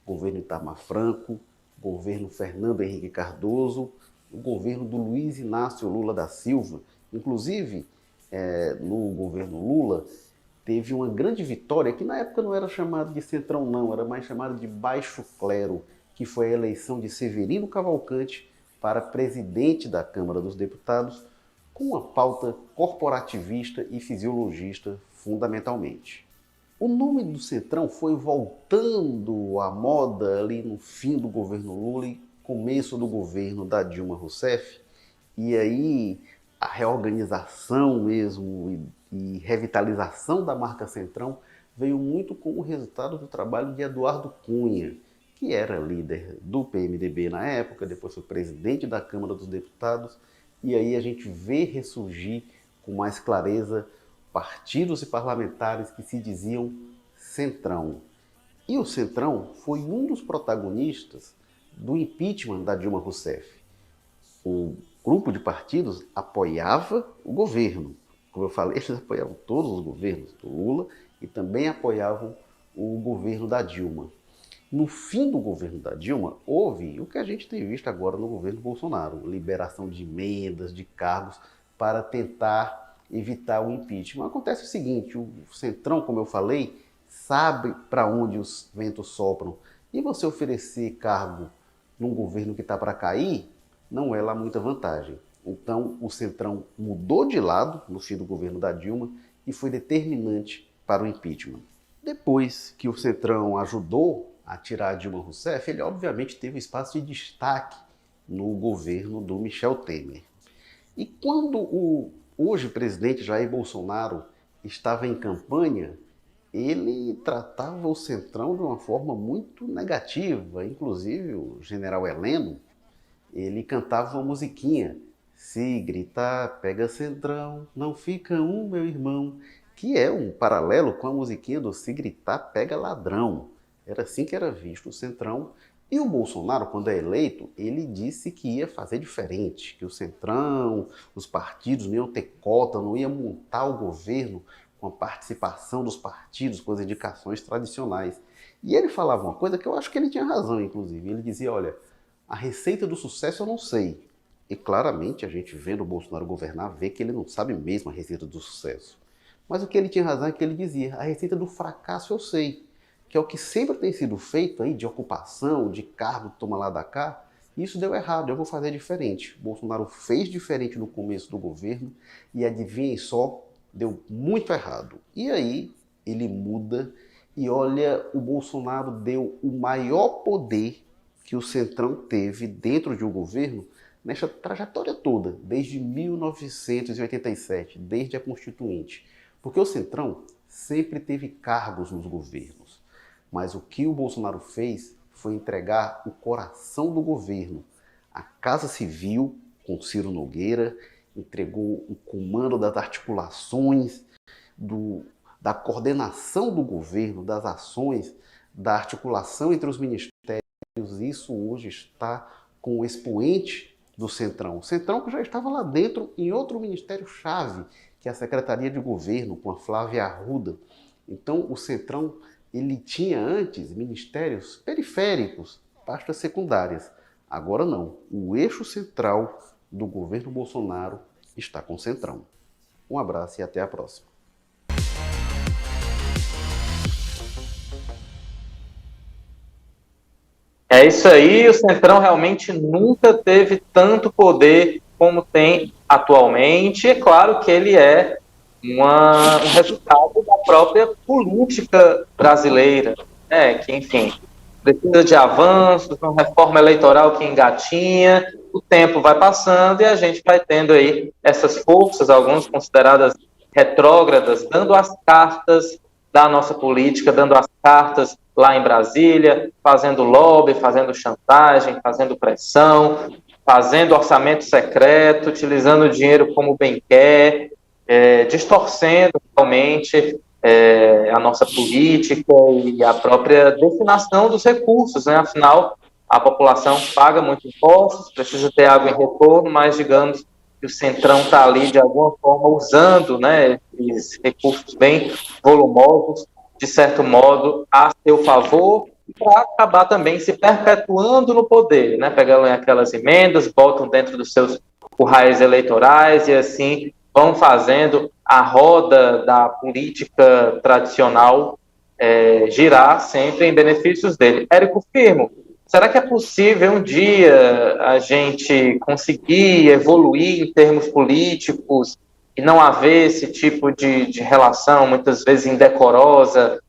governo Itamar Franco, governo Fernando Henrique Cardoso, o governo do Luiz Inácio Lula da Silva. Inclusive, no governo Lula, teve uma grande vitória, que na época não era chamado de Centrão não, era mais chamado de Baixo Clero, que foi a eleição de Severino Cavalcante para presidente da Câmara dos Deputados, com uma pauta corporativista e fisiologista fundamentalmente. O nome do Centrão foi voltando à moda ali no fim do governo Lula e começo do governo da Dilma Rousseff, e aí a reorganização mesmo e revitalização da marca Centrão veio muito com o resultado do trabalho de Eduardo Cunha, que era líder do PMDB na época, depois foi presidente da Câmara dos Deputados, e aí a gente vê ressurgir com mais clareza partidos e parlamentares que se diziam Centrão. E o Centrão foi um dos protagonistas do impeachment da Dilma Rousseff. O grupo de partidos apoiava o governo. Como eu falei, eles apoiavam todos os governos do Lula e também apoiavam o governo da Dilma. No fim do governo da Dilma, houve o que a gente tem visto agora no governo Bolsonaro, liberação de emendas, de cargos, para tentar evitar o impeachment. Acontece o seguinte, o Centrão, como eu falei, sabe para onde os ventos sopram. E você oferecer cargo num governo que está para cair, não é lá muita vantagem. Então, o Centrão mudou de lado no fim do governo da Dilma e foi determinante para o impeachment. Depois que o Centrão ajudou a tirar a Dilma Rousseff, ele obviamente teve espaço de destaque no governo do Michel Temer. E quando o hoje presidente Jair Bolsonaro estava em campanha, ele tratava o Centrão de uma forma muito negativa. Inclusive o general Heleno, ele cantava uma musiquinha: se gritar, pega Centrão, não fica um, meu irmão, que é um paralelo com a musiquinha do Se Gritar, Pega Ladrão. Era assim que era visto o Centrão. E o Bolsonaro, quando é eleito, ele disse que ia fazer diferente, que o Centrão, os partidos não iam ter cota, não iam montar o governo com a participação dos partidos, com as indicações tradicionais. E ele falava uma coisa que eu acho que ele tinha razão, inclusive. Ele dizia, olha, a receita do sucesso eu não sei. E claramente a gente vendo o Bolsonaro governar, vê que ele não sabe mesmo a receita do sucesso. Mas o que ele tinha razão é que ele dizia, a receita do fracasso eu sei, que é o que sempre tem sido feito aí, de ocupação, de cargo, toma lá da cá. Isso deu errado, eu vou fazer diferente. O Bolsonaro fez diferente no começo do governo e adivinhem só, deu muito errado. E aí ele muda e olha, o Bolsonaro deu o maior poder que o Centrão teve dentro de um governo nessa trajetória toda, desde 1987, desde a Constituinte. Porque o Centrão sempre teve cargos nos governos. Mas o que o Bolsonaro fez foi entregar o coração do governo. A Casa Civil, com Ciro Nogueira, entregou o comando das articulações, da coordenação do governo, das ações, da articulação entre os ministérios. Isso hoje está com o expoente do Centrão. O Centrão que já estava lá dentro em outro ministério-chave, que é a Secretaria de Governo, com a Flávia Arruda. Então, o Centrão ele tinha antes ministérios periféricos, pastas secundárias. Agora não. O eixo central do governo Bolsonaro está com o Centrão. Um abraço e até a próxima. É isso aí, o Centrão realmente nunca teve tanto poder como tem atualmente. É claro que ele é um resultado da própria política brasileira, né? Que, enfim, precisa de avanços, uma reforma eleitoral que engatinha, o tempo vai passando e a gente vai tendo aí essas forças, algumas consideradas retrógradas, dando as cartas da nossa política, dando as cartas lá em Brasília, fazendo lobby, fazendo chantagem, fazendo pressão, fazendo orçamento secreto, utilizando o dinheiro como bem quer, distorcendo realmente a nossa política e a própria destinação dos recursos, né? Afinal, a população paga muito impostos, precisa ter água em retorno, mas digamos que o Centrão está ali de alguma forma usando, né, esses recursos bem volumosos, de certo modo, a seu favor, para acabar também se perpetuando no poder, né? Pegando aquelas emendas, botam dentro dos seus currais eleitorais e assim vão fazendo a roda da política tradicional girar sempre em benefícios dele. Érico Firmo, será que é possível um dia a gente conseguir evoluir em termos políticos e não haver esse tipo de relação, muitas vezes indecorosa,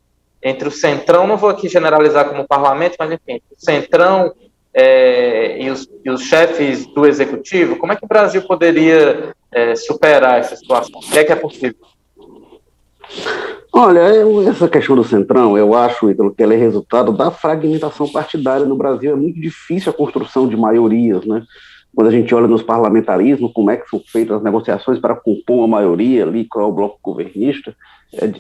entre o Centrão, não vou aqui generalizar como parlamento, mas enfim, o Centrão e os chefes do Executivo? Como é que o Brasil poderia superar essa situação? O que é possível? Olha, essa questão do Centrão, eu acho, Ítalo, que ela é resultado da fragmentação partidária no Brasil. É muito difícil a construção de maiorias, né? Quando a gente olha nos parlamentarismos, como é que são feitas as negociações para compor uma maioria ali, qual é o bloco governista,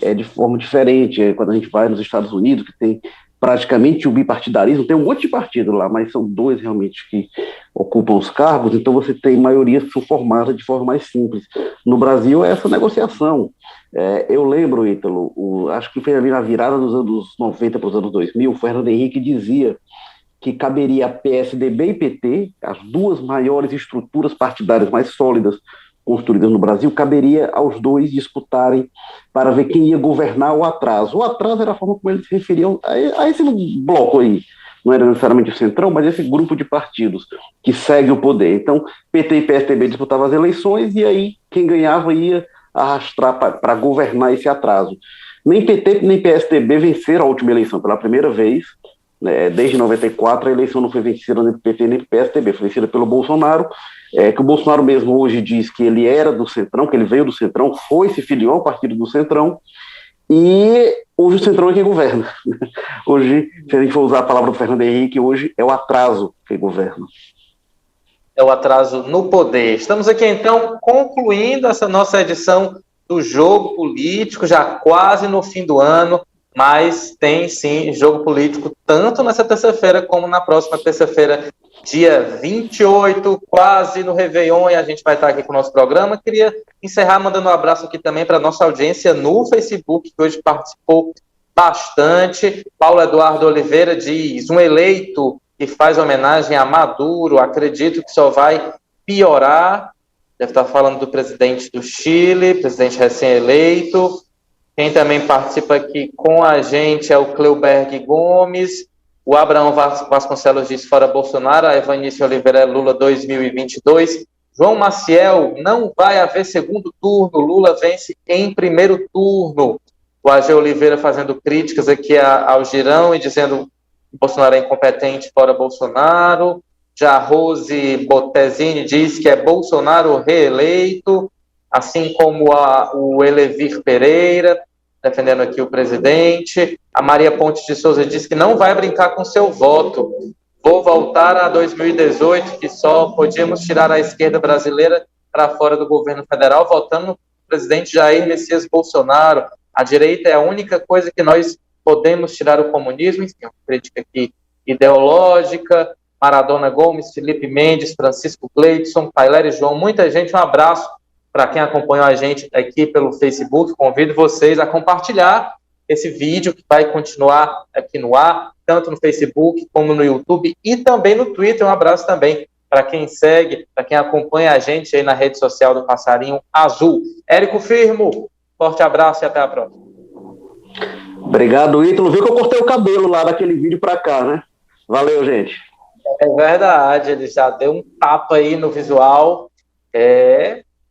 é de forma diferente. Quando a gente vai nos Estados Unidos, que tem praticamente o bipartidarismo, tem um monte de partido lá, mas são dois realmente que ocupam os cargos, então você tem maiorias que são formadas de forma mais simples. No Brasil é essa negociação. Eu lembro, Ítalo, acho que foi ali na virada dos anos 90 para os anos 2000, o Fernando Henrique dizia que caberia a PSDB e PT, as duas maiores estruturas partidárias mais sólidas construídas no Brasil, caberia aos dois disputarem para ver quem ia governar o atraso. O atraso era a forma como eles se referiam a esse bloco aí. Não era necessariamente o Centrão, mas esse grupo de partidos que segue o poder. Então, PT e PSDB disputavam as eleições e aí quem ganhava ia arrastar para governar esse atraso. Nem PT nem PSDB venceram a última eleição pela primeira vez. Desde 94 a eleição não foi vencida nem pelo PT nem pelo PSDB, foi vencida pelo Bolsonaro, que o Bolsonaro mesmo hoje diz que ele era do Centrão, que ele veio do Centrão, se filiou ao partido do Centrão, e hoje o Centrão é quem governa. Hoje, se a gente for usar a palavra do Fernando Henrique, hoje é o atraso que governa. É o atraso no poder. Estamos aqui, então, concluindo essa nossa edição do Jogo Político, já quase no fim do ano, mas tem, sim, jogo político tanto nessa terça-feira como na próxima terça-feira, dia 28, quase no Réveillon, e a gente vai estar aqui com o nosso programa. Queria encerrar mandando um abraço aqui também para a nossa audiência no Facebook, que hoje participou bastante. Paulo Eduardo Oliveira diz: um eleito que faz homenagem a Maduro, acredito que só vai piorar. Deve estar falando do presidente do Chile, presidente recém-eleito. Quem também participa aqui com a gente é o Cleuberg Gomes. O Abraão Vasconcelos diz: fora Bolsonaro. A Evanice Oliveira: Lula 2022. João Maciel: não vai haver segundo turno, Lula vence em primeiro turno. O AG Oliveira fazendo críticas aqui ao Girão e dizendo que Bolsonaro é incompetente, fora Bolsonaro. Já a Rose Bottesini diz que é Bolsonaro reeleito, assim como o Elevir Pereira, defendendo aqui o presidente. A Maria Pontes de Souza diz que não vai brincar com seu voto. Vou voltar a 2018, que só podíamos tirar a esquerda brasileira para fora do governo federal, votando no presidente Jair Messias Bolsonaro. A direita é a única coisa que nós podemos tirar o comunismo. Enfim, uma crítica aqui ideológica. Maradona Gomes, Felipe Mendes, Francisco Cleidson, Paileri João, muita gente. Um abraço para quem acompanhou a gente aqui pelo Facebook. Convido vocês a compartilhar esse vídeo que vai continuar aqui no ar, tanto no Facebook como no YouTube e também no Twitter. Um abraço também para quem segue, para quem acompanha a gente aí na rede social do Passarinho Azul. Érico Firmo, forte abraço e até a próxima. Obrigado, Ítalo. Viu que eu cortei o cabelo lá daquele vídeo para cá, né? Valeu, gente. É verdade, ele já deu um tapa aí no visual.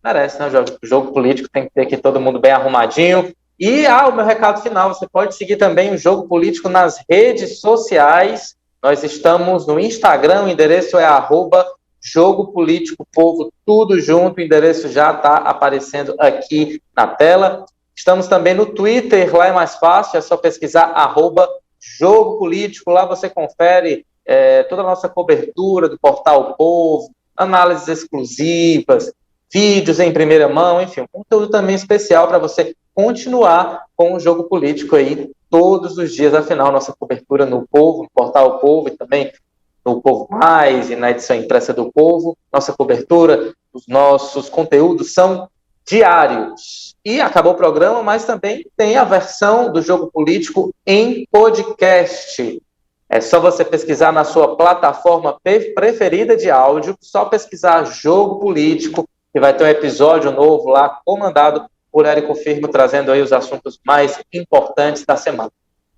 Merece, né? O jogo político tem que ter aqui todo mundo bem arrumadinho. E o meu recado final: você pode seguir também o Jogo Político nas redes sociais. Nós estamos no Instagram, o endereço é @Jogo Político Povo, tudo junto, o endereço já está aparecendo aqui na tela. Estamos também no Twitter, lá é mais fácil, é só pesquisar @Jogo Político, lá você confere toda a nossa cobertura do Portal Povo, análises exclusivas, vídeos em primeira mão, enfim, um conteúdo também especial para você continuar com o Jogo Político aí todos os dias. Afinal, nossa cobertura no Povo, no Portal Povo e também no Povo Mais e na edição impressa do Povo, nossa cobertura, os nossos conteúdos são diários. E acabou o programa, mas também tem a versão do Jogo Político em podcast. É só você pesquisar na sua plataforma preferida de áudio, só pesquisar Jogo Político, que vai ter um episódio novo lá, comandado por Érico Firmo, trazendo aí os assuntos mais importantes da semana.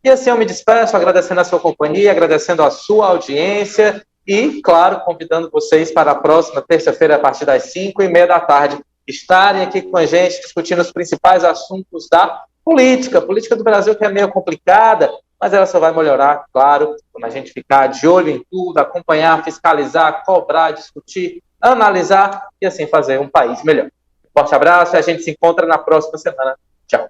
E assim eu me despeço, agradecendo a sua companhia, agradecendo a sua audiência e, claro, convidando vocês para a próxima terça-feira, a partir das 5h30 da tarde, estarem aqui com a gente, discutindo os principais assuntos da política do Brasil, que é meio complicada, mas ela só vai melhorar, claro, quando a gente ficar de olho em tudo, acompanhar, fiscalizar, cobrar, discutir, analisar e assim fazer um país melhor. Forte abraço e a gente se encontra na próxima semana. Tchau.